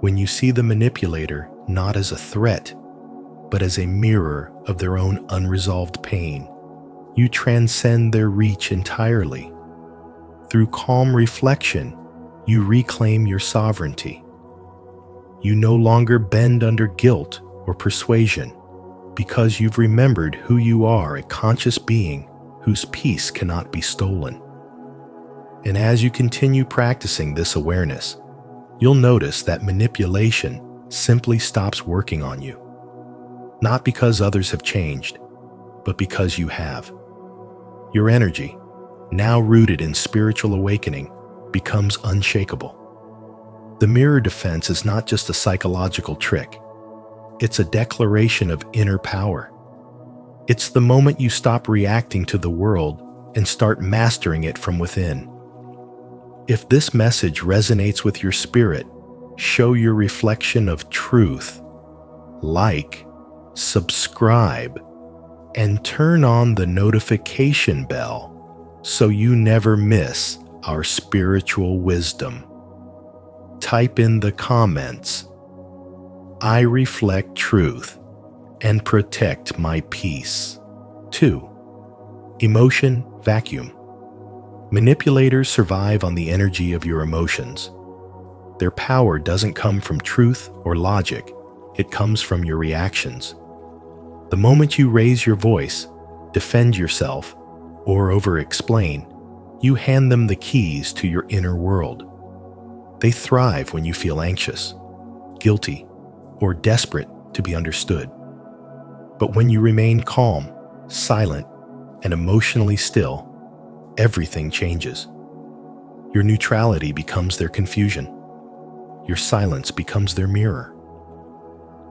When you see the manipulator not as a threat, but as a mirror of their own unresolved pain, you transcend their reach entirely. Through calm reflection, you reclaim your sovereignty. You no longer bend under guilt or persuasion because you've remembered who you are, a conscious being whose peace cannot be stolen. And as you continue practicing this awareness, you'll notice that manipulation simply stops working on you. Not because others have changed, but because you have. Your energy, now rooted in spiritual awakening, becomes unshakable. The mirror defense is not just a psychological trick. It's a declaration of inner power. It's the moment you stop reacting to the world and start mastering it from within. If this message resonates with your spirit, show your reflection of truth, like, subscribe, and turn on the notification bell so you never miss our spiritual wisdom. Type in the comments, "I reflect truth and protect my peace." 2. Emotion vacuum. Manipulators survive on the energy of your emotions. Their power doesn't come from truth or logic, it comes from your reactions. The moment you raise your voice, defend yourself, or over-explain, you hand them the keys to your inner world. They thrive when you feel anxious, guilty, or desperate to be understood. But when you remain calm, silent, and emotionally still, everything changes. Your neutrality becomes their confusion. Your silence becomes their mirror.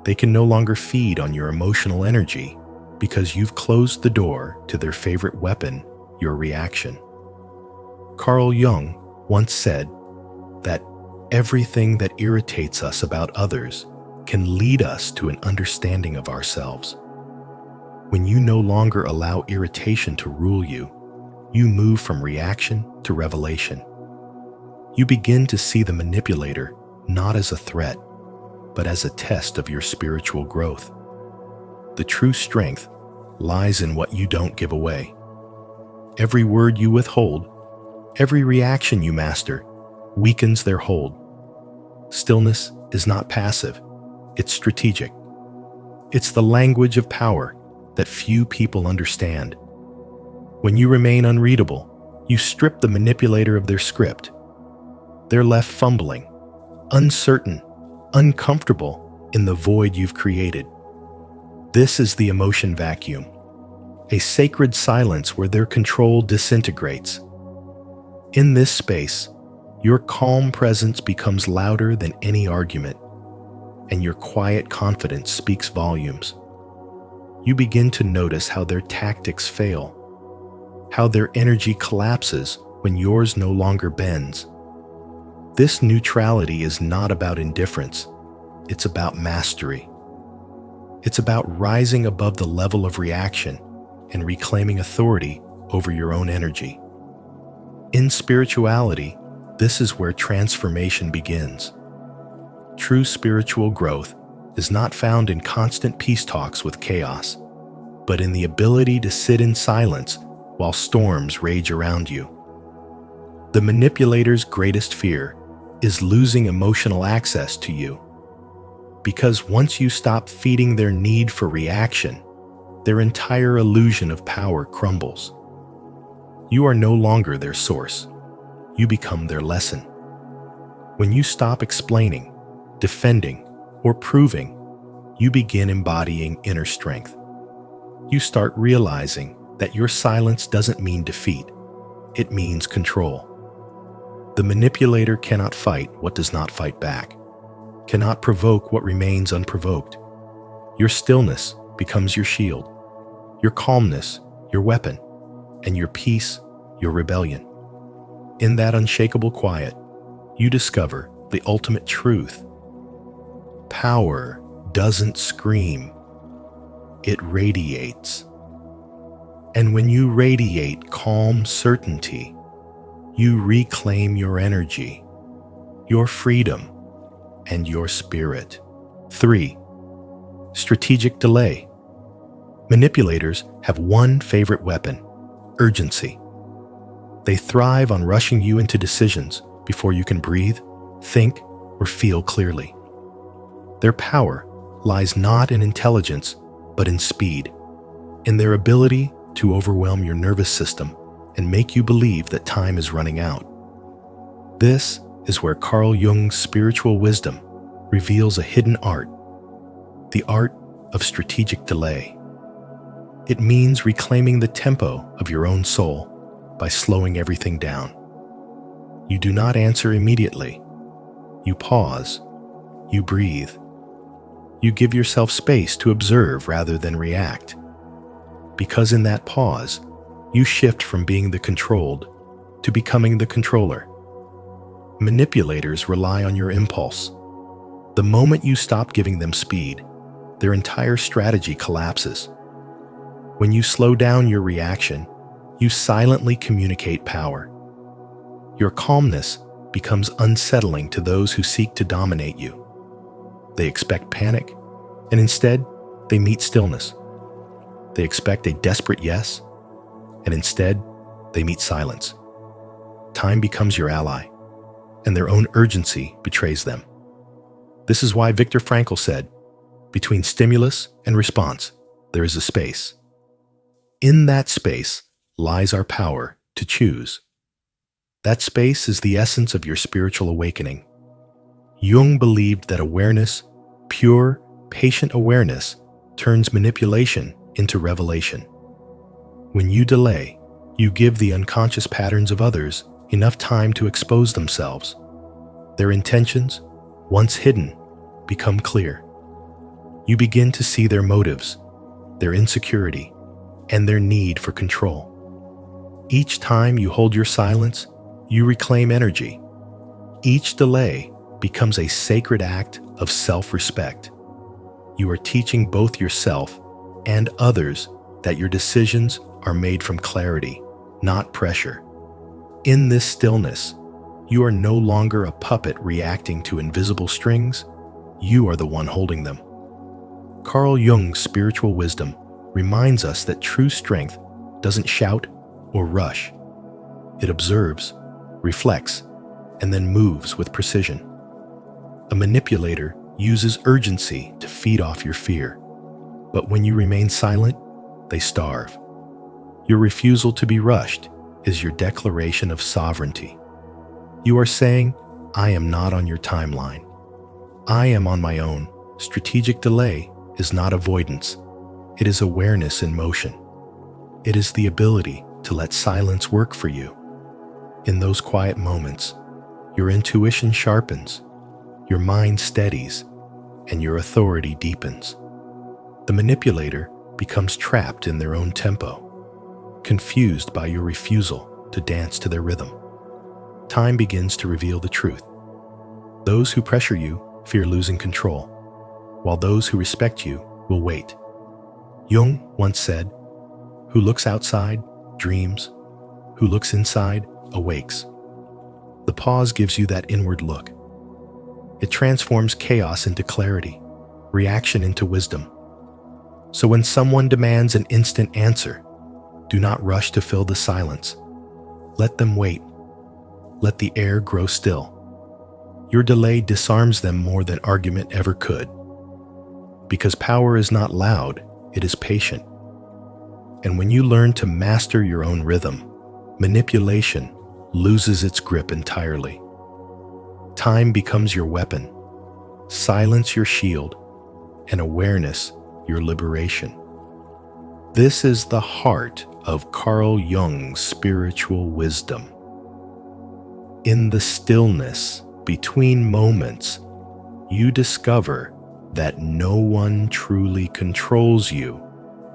They can no longer feed on your emotional energy because you've closed the door to their favorite weapon, your reaction. Carl Jung once said that everything that irritates us about others can lead us to an understanding of ourselves. When you no longer allow irritation to rule you, you move from reaction to revelation. You begin to see the manipulator not as a threat, but as a test of your spiritual growth. The true strength lies in what you don't give away. Every word you withhold, every reaction you master, weakens their hold. Stillness is not passive, it's strategic. It's the language of power that few people understand. When you remain unreadable, you strip the manipulator of their script. They're left fumbling, uncertain, uncomfortable in the void you've created. This is the emotion vacuum, a sacred silence where their control disintegrates. In this space, your calm presence becomes louder than any argument, and your quiet confidence speaks volumes. You begin to notice how their tactics fail, how their energy collapses when yours no longer bends. This neutrality is not about indifference, it's about mastery. It's about rising above the level of reaction and reclaiming authority over your own energy. In spirituality, this is where transformation begins. True spiritual growth is not found in constant peace talks with chaos, but in the ability to sit in silence while storms rage around you. The manipulator's greatest fear is losing emotional access to you, because once you stop feeding their need for reaction, their entire illusion of power crumbles. You are no longer their source. You become their lesson. When you stop explaining, defending, or proving, you begin embodying inner strength. You start realizing that your silence doesn't mean defeat. It means control. The manipulator cannot fight what does not fight back, cannot provoke what remains unprovoked. Your stillness becomes your shield, your calmness your weapon, and your peace your rebellion. In that unshakable quiet, you discover the ultimate truth. Power doesn't scream, it radiates. And when you radiate calm certainty, you reclaim your energy, your freedom, and your spirit. 3. Strategic delay. Manipulators have one favorite weapon: urgency. They thrive on rushing you into decisions before you can breathe, think, or feel clearly. Their power lies not in intelligence, but in speed, in their ability to overwhelm your nervous system and make you believe that time is running out. This is where Carl Jung's spiritual wisdom reveals a hidden art, the art of strategic delay. It means reclaiming the tempo of your own soul by slowing everything down. You do not answer immediately. You pause. You breathe. You give yourself space to observe rather than react. Because in that pause, you shift from being the controlled to becoming the controller. Manipulators rely on your impulse. The moment you stop giving them speed, their entire strategy collapses. When you slow down your reaction, you silently communicate power. Your calmness becomes unsettling to those who seek to dominate you. They expect panic, and instead, they meet stillness. They expect a desperate yes, and instead, they meet silence. Time becomes your ally, and their own urgency betrays them. This is why Viktor Frankl said, "Between stimulus and response, there is a space. In that space lies our power to choose." That space is the essence of your spiritual awakening. Jung believed that awareness, pure, patient awareness, turns manipulation into revelation. When you delay, you give the unconscious patterns of others enough time to expose themselves. Their intentions, once hidden, become clear. You begin to see their motives, their insecurity, and their need for control. Each time you hold your silence, you reclaim energy. Each delay becomes a sacred act of self-respect. You are teaching both yourself and others that your decisions are made from clarity, not pressure. In this stillness, you are no longer a puppet reacting to invisible strings. You are the one holding them. Carl Jung's spiritual wisdom reminds us that true strength doesn't shout or rush. It observes, reflects, and then moves with precision. A manipulator uses urgency to feed off your fear, but when you remain silent, they starve. Your refusal to be rushed is your declaration of sovereignty. You are saying, I am not on your timeline. I am on my own. Strategic delay is not avoidance. It is awareness in motion. It is the ability to let silence work for you. In those quiet moments, your intuition sharpens, your mind steadies, and your authority deepens. The manipulator becomes trapped in their own tempo, confused by your refusal to dance to their rhythm. Time begins to reveal the truth. Those who pressure you fear losing control, while those who respect you will wait. Jung once said, "Who looks outside dreams, who looks inside awakes." The pause gives you that inward look. It transforms chaos into clarity, reaction into wisdom. So when someone demands an instant answer, do not rush to fill the silence. Let them wait. Let the air grow still. Your delay disarms them more than argument ever could. Because power is not loud, it is patient. And when you learn to master your own rhythm, manipulation loses its grip entirely. Time becomes your weapon, silence your shield, and awareness your liberation. This is the heart of Carl Jung's spiritual wisdom. In the stillness between moments, you discover that no one truly controls you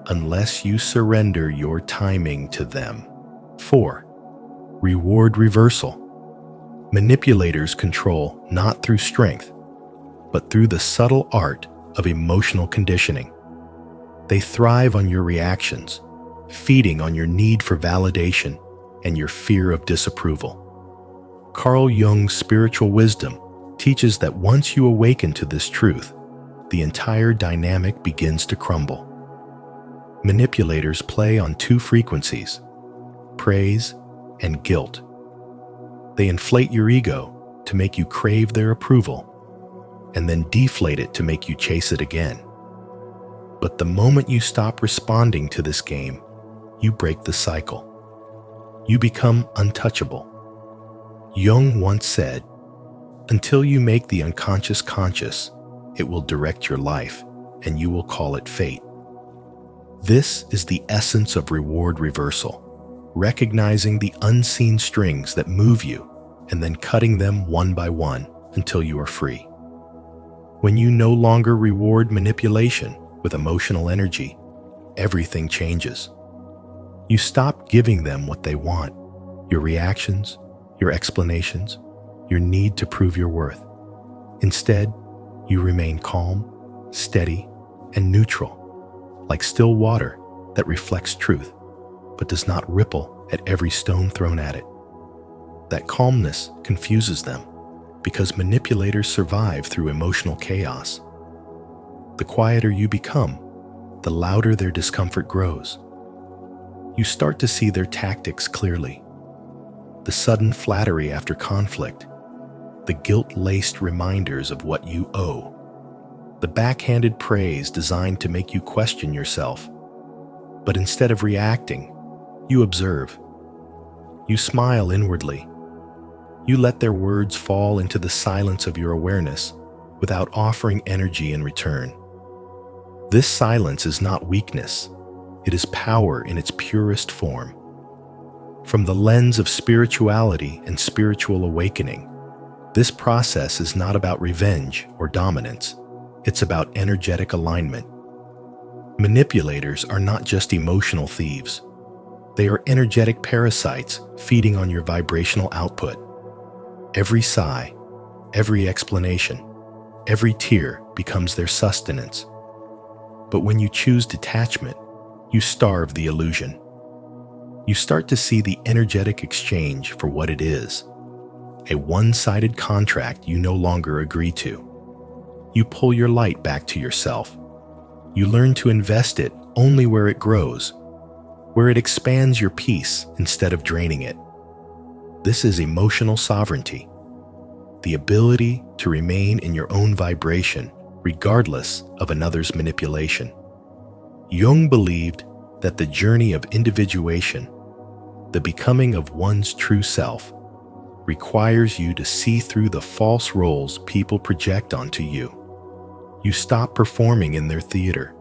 unless you surrender your timing to them. 4. Reward reversal. Manipulators control not through strength, but through the subtle art of emotional conditioning. They thrive on your reactions, feeding on your need for validation and your fear of disapproval. Carl Jung's spiritual wisdom teaches that once you awaken to this truth, the entire dynamic begins to crumble. Manipulators play on two frequencies, praise and guilt. They inflate your ego to make you crave their approval, and then deflate it to make you chase it again. But the moment you stop responding to this game, you break the cycle. You become untouchable. Jung once said, "Until you make the unconscious conscious, it will direct your life, and you will call it fate." This is the essence of reward reversal, recognizing the unseen strings that move you and then cutting them one by one until you are free. When you no longer reward manipulation with emotional energy, everything changes. You stop giving them what they want, your reactions, your explanations, your need to prove your worth. Instead, you remain calm, steady, and neutral, like still water that reflects truth, but does not ripple at every stone thrown at it. That calmness confuses them, because manipulators survive through emotional chaos. The quieter you become, the louder their discomfort grows. You start to see their tactics clearly. The sudden flattery after conflict, the guilt-laced reminders of what you owe, the backhanded praise designed to make you question yourself. But instead of reacting, you observe. You smile inwardly. You let their words fall into the silence of your awareness without offering energy in return. This silence is not weakness. It is power in its purest form. From the lens of spirituality and spiritual awakening, this process is not about revenge or dominance. It's about energetic alignment. Manipulators are not just emotional thieves. They are energetic parasites feeding on your vibrational output. Every sigh, every explanation, every tear becomes their sustenance. But when you choose detachment, you starve the illusion. You start to see the energetic exchange for what it is, a one-sided contract you no longer agree to. You pull your light back to yourself. You learn to invest it only where it grows, where it expands your peace instead of draining it. This is emotional sovereignty, the ability to remain in your own vibration regardless of another's manipulation. Jung believed that the journey of individuation, the becoming of one's true self, requires you to see through the false roles people project onto you. You stop performing in their theater.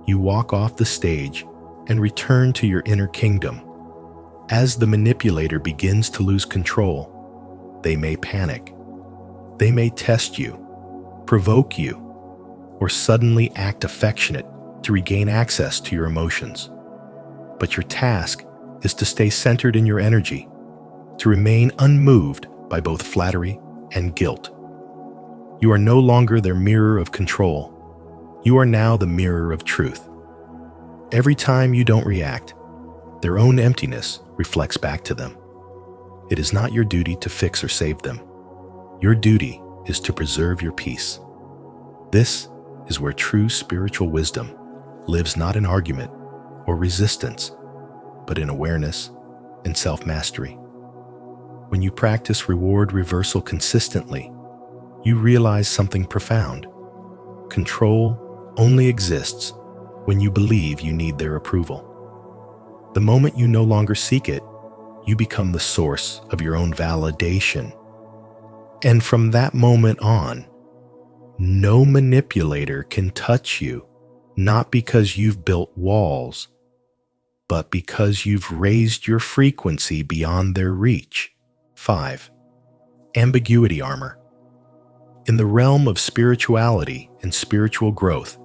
You walk off the stage and return to your inner kingdom. As the manipulator begins to lose control, they may panic. They may test you, provoke you, or suddenly act affectionate to regain access to your emotions. But your task is to stay centered in your energy, to remain unmoved by both flattery and guilt. You are no longer their mirror of control. You are now the mirror of truth. Every time you don't react, their own emptiness reflects back to them. It is not your duty to fix or save them. Your duty is to preserve your peace. This is where true spiritual wisdom lives, not in argument or resistance, but in awareness and self-mastery. When you practice reward reversal consistently, you realize something profound. Control only exists when you believe you need their approval. The moment you no longer seek it, you become the source of your own validation. And from that moment on, no manipulator can touch you, not because you've built walls, but because you've raised your frequency beyond their reach. 5. Ambiguity armor. In the realm of spirituality and spiritual growth,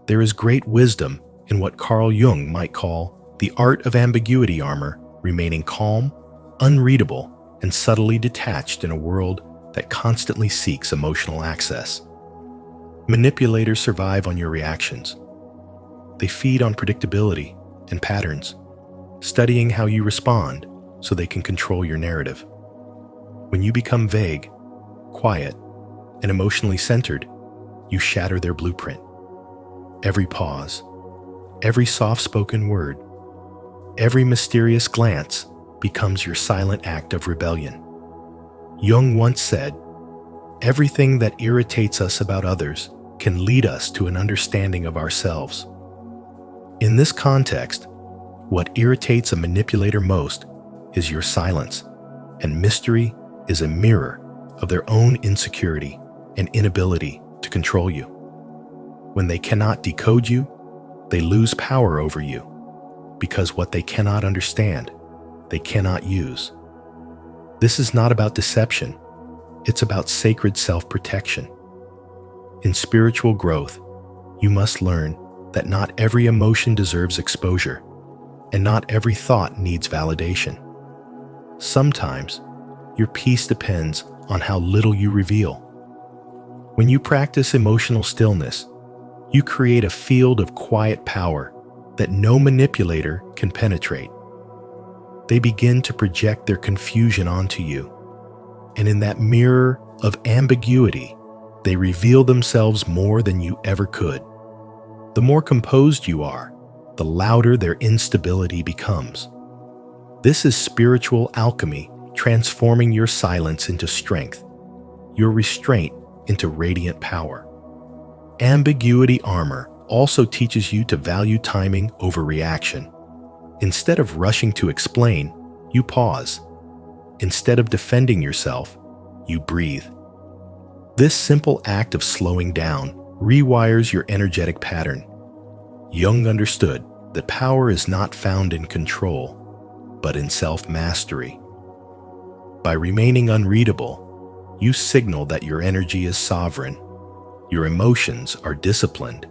there is great wisdom in what Carl Jung might call the art of ambiguity armor, remaining calm, unreadable, and subtly detached in a world that constantly seeks emotional access. Manipulators survive on your reactions. They feed on predictability and patterns, studying how you respond so they can control your narrative. When you become vague, quiet, and emotionally centered, you shatter their blueprint. Every pause, every soft-spoken word, every mysterious glance becomes your silent act of rebellion. Jung once said, "Everything that irritates us about others can lead us to an understanding of ourselves." In this context, what irritates a manipulator most is your silence, and mystery is a mirror of their own insecurity and inability to control you. When they cannot decode you, they lose power over you, because what they cannot understand, they cannot use. This is not about deception, it's about sacred self-protection. In spiritual growth, you must learn that not every emotion deserves exposure, and not every thought needs validation. Sometimes, your peace depends on how little you reveal. When you practice emotional stillness, you create a field of quiet power that no manipulator can penetrate. They begin to project their confusion onto you, and in that mirror of ambiguity, they reveal themselves more than you ever could. The more composed you are, the louder their instability becomes. This is spiritual alchemy, transforming your silence into strength, your restraint into radiant power. Ambiguity armor also teaches you to value timing over reaction. Instead of rushing to explain, you pause. Instead of defending yourself, you breathe. This simple act of slowing down rewires your energetic pattern. Jung understood that power is not found in control, but in self-mastery. By remaining unreadable, you signal that your energy is sovereign, your emotions are disciplined,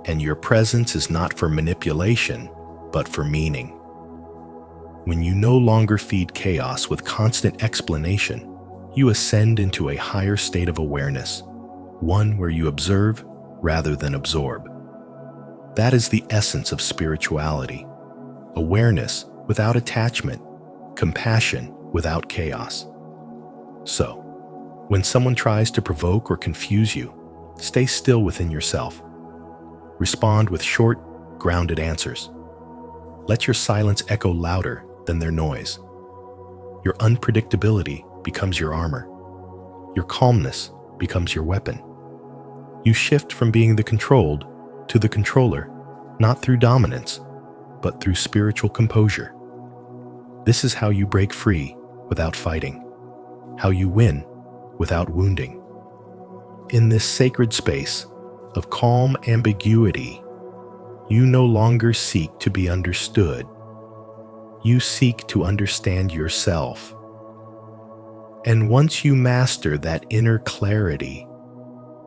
and your presence is not for manipulation, but for meaning. When you no longer feed chaos with constant explanation, you ascend into a higher state of awareness, one where you observe rather than absorb. That is the essence of spirituality: awareness without attachment, compassion without chaos. So, when someone tries to provoke or confuse you, stay still within yourself. Respond with short, grounded answers. Let your silence echo louder than their noise. Your unpredictability becomes your armor. Your calmness becomes your weapon. You shift from being the controlled to the controller, not through dominance, but through spiritual composure. This is how you break free without fighting, how you win without wounding. In this sacred space of calm ambiguity, you no longer seek to be understood. You seek to understand yourself. And once you master that inner clarity,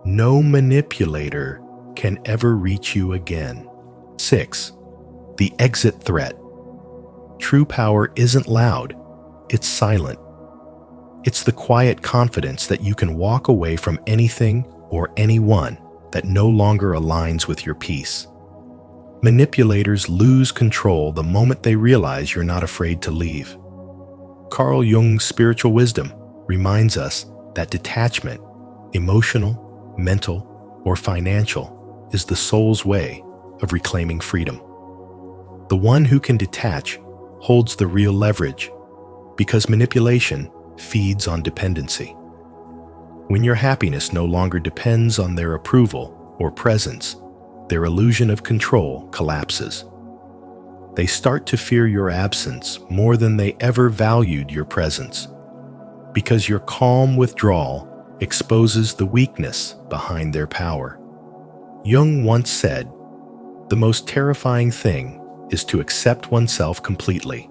no manipulator can ever reach you again. 6. The exit threat. True power isn't loud, it's silent. It's the quiet confidence that you can walk away from anything or anyone that no longer aligns with your peace. Manipulators lose control the moment they realize you're not afraid to leave. Carl Jung's spiritual wisdom reminds us that detachment, emotional, mental, or financial, is the soul's way of reclaiming freedom. The one who can detach holds the real leverage, because manipulation feeds on dependency. When your happiness no longer depends on their approval or presence, their illusion of control collapses. They start to fear your absence more than they ever valued your presence, because your calm withdrawal exposes the weakness behind their power. Jung once said, "The most terrifying thing is to accept oneself completely."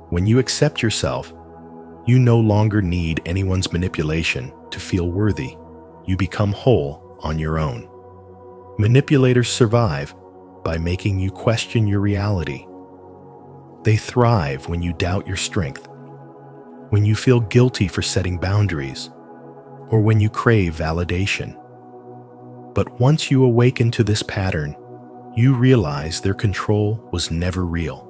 When you accept yourself, you no longer need anyone's manipulation to feel worthy. You become whole on your own. Manipulators survive by making you question your reality. They thrive when you doubt your strength, when you feel guilty for setting boundaries, or when you crave validation. But once you awaken to this pattern, you realize their control was never real.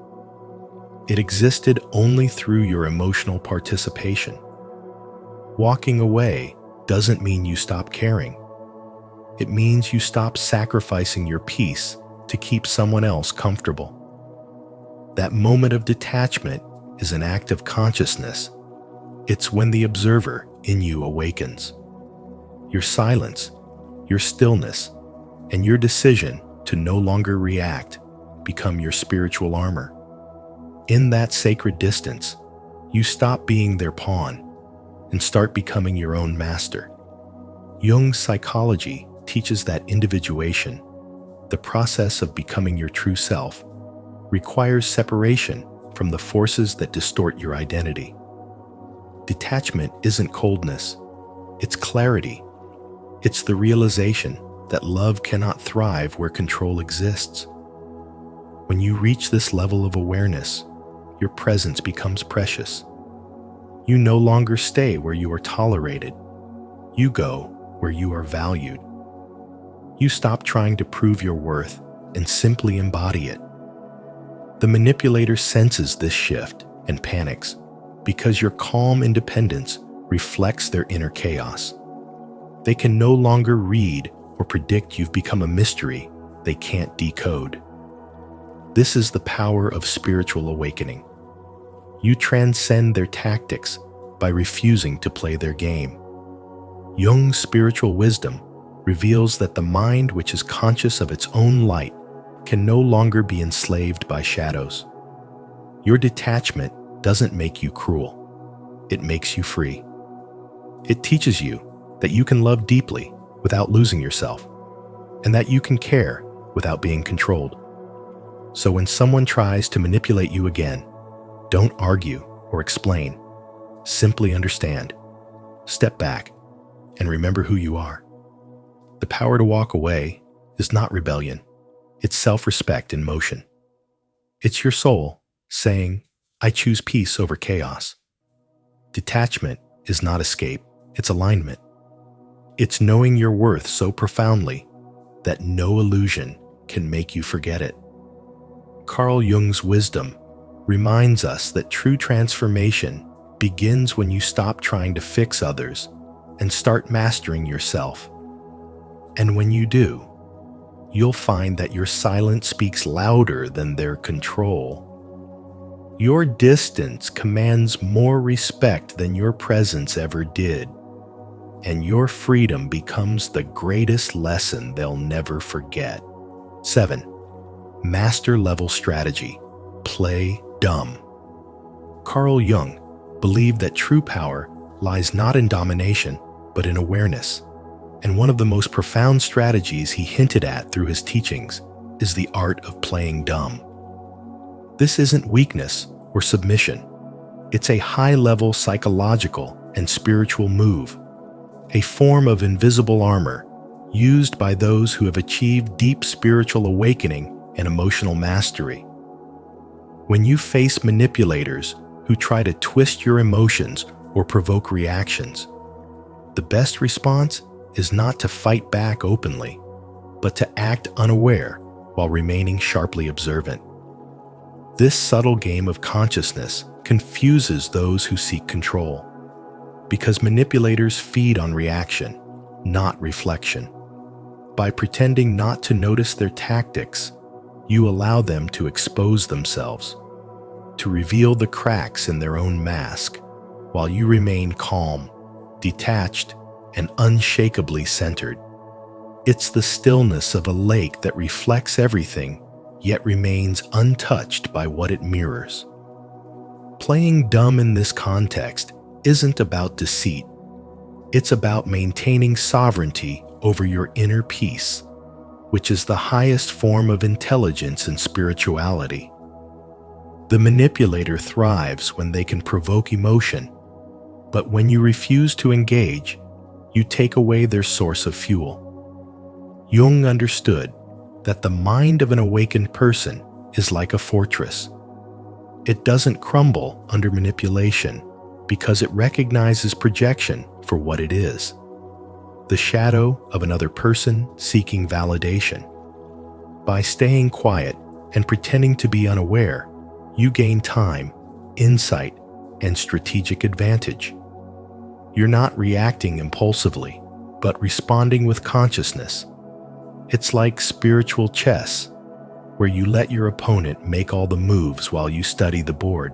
It existed only through your emotional participation. Walking away doesn't mean you stop caring. It means you stop sacrificing your peace to keep someone else comfortable. That moment of detachment is an act of consciousness. It's when the observer in you awakens. Your silence, your stillness, and your decision to no longer react become your spiritual armor. In that sacred distance, you stop being their pawn and start becoming your own master. Jung's psychology teaches that individuation, the process of becoming your true self, requires separation from the forces that distort your identity. Detachment isn't coldness, it's clarity. It's the realization that love cannot thrive where control exists. When you reach this level of awareness, your presence becomes precious. You no longer stay where you are tolerated. You go where you are valued. You stop trying to prove your worth and simply embody it. The manipulator senses this shift and panics because your calm independence reflects their inner chaos. They can no longer read or predict you've become a mystery they can't decode. This is the power of spiritual awakening. You transcend their tactics by refusing to play their game. Jung's spiritual wisdom reveals that the mind which is conscious of its own light can no longer be enslaved by shadows. Your detachment doesn't make you cruel. It makes you free. It teaches you that you can love deeply without losing yourself, and that you can care without being controlled. So when someone tries to manipulate you again, don't argue or explain. Simply understand. Step back and remember who you are. The power to walk away is not rebellion. It's self-respect in motion. It's your soul saying, "I choose peace over chaos." Detachment is not escape, it's alignment. It's knowing your worth so profoundly that no illusion can make you forget it. Carl Jung's wisdom reminds us that true transformation begins when you stop trying to fix others and start mastering yourself. And when you do, you'll find that your silence speaks louder than their control. Your distance commands more respect than your presence ever did, and your freedom becomes the greatest lesson they'll never forget. 7. Master level strategy. Play dumb. Carl Jung believed that true power lies not in domination, but in awareness. And one of the most profound strategies he hinted at through his teachings is the art of playing dumb. This isn't weakness or submission. It's a high-level psychological and spiritual move, a form of invisible armor used by those who have achieved deep spiritual awakening and emotional mastery. When you face manipulators who try to twist your emotions or provoke reactions, the best response is not to fight back openly, but to act unaware while remaining sharply observant. This subtle game of consciousness confuses those who seek control, because manipulators feed on reaction, not reflection. By pretending not to notice their tactics, you allow them to expose themselves, to reveal the cracks in their own mask, while you remain calm, detached, and unshakably centered. It's the stillness of a lake that reflects everything, yet remains untouched by what it mirrors. Playing dumb in this context isn't about deceit. It's about maintaining sovereignty over your inner peace, which is the highest form of intelligence and spirituality. The manipulator thrives when they can provoke emotion, but when you refuse to engage, you take away their source of fuel. Jung understood that the mind of an awakened person is like a fortress. It doesn't crumble under manipulation because it recognizes projection for what it is: the shadow of another person seeking validation. By staying quiet and pretending to be unaware, you gain time, insight, and strategic advantage. You're not reacting impulsively, but responding with consciousness. It's like spiritual chess, where you let your opponent make all the moves while you study the board.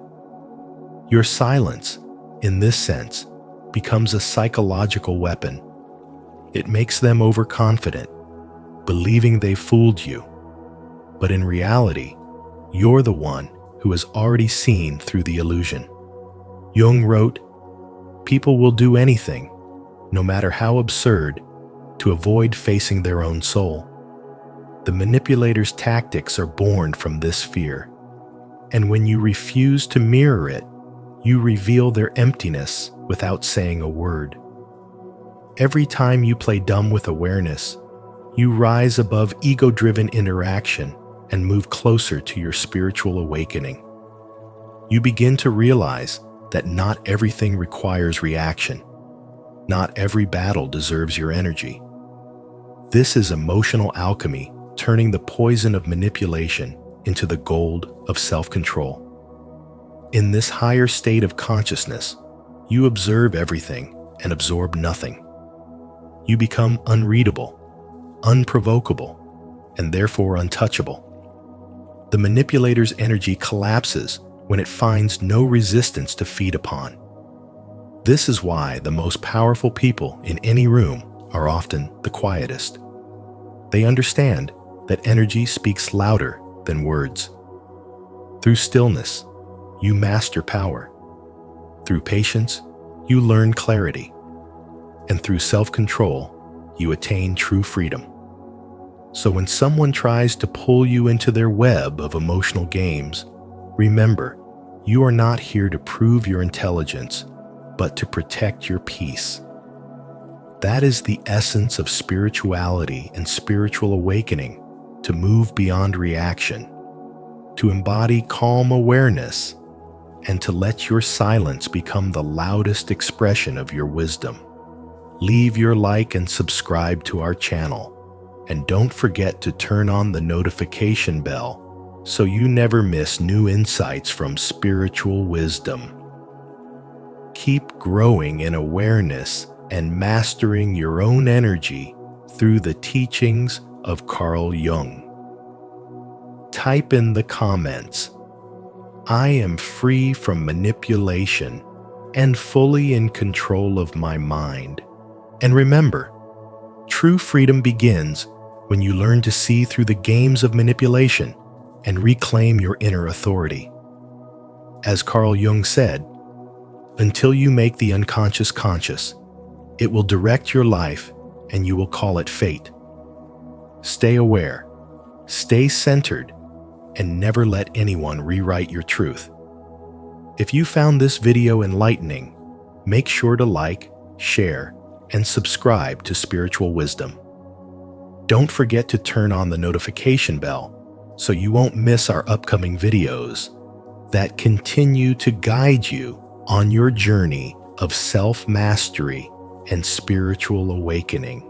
Your silence, in this sense, becomes a psychological weapon. It makes them overconfident, believing they fooled you. But in reality, you're the one who has already seen through the illusion. Jung wrote, "People will do anything, no matter how absurd, to avoid facing their own soul." The manipulator's tactics are born from this fear, and when you refuse to mirror it, you reveal their emptiness without saying a word. Every time you play dumb with awareness, you rise above ego-driven interaction and move closer to your spiritual awakening. You begin to realize that not everything requires reaction. Not every battle deserves your energy. This is emotional alchemy, turning the poison of manipulation into the gold of self-control. In this higher state of consciousness, you observe everything and absorb nothing. You become unreadable, unprovocable, and therefore untouchable. The manipulator's energy collapses when it finds no resistance to feed upon. This is why the most powerful people in any room are often the quietest. They understand that energy speaks louder than words. Through stillness, you master power. Through patience, you learn clarity. And through self-control, you attain true freedom. So when someone tries to pull you into their web of emotional games, remember, you are not here to prove your intelligence, but to protect your peace. That is the essence of spirituality and spiritual awakening, to move beyond reaction, to embody calm awareness, and to let your silence become the loudest expression of your wisdom. Leave your like and subscribe to our channel, and don't forget to turn on the notification bell so you never miss new insights from spiritual wisdom. Keep growing in awareness and mastering your own energy through the teachings of Carl Jung. Type in the comments, "I am free from manipulation and fully in control of my mind." And remember, true freedom begins when you learn to see through the games of manipulation and reclaim your inner authority. As Carl Jung said, "Until you make the unconscious conscious, it will direct your life and you will call it fate." Stay aware, stay centered, and never let anyone rewrite your truth. If you found this video enlightening, make sure to like, share, and subscribe to Spiritual Wisdom. Don't forget to turn on the notification bell so you won't miss our upcoming videos that continue to guide you on your journey of self-mastery and spiritual awakening.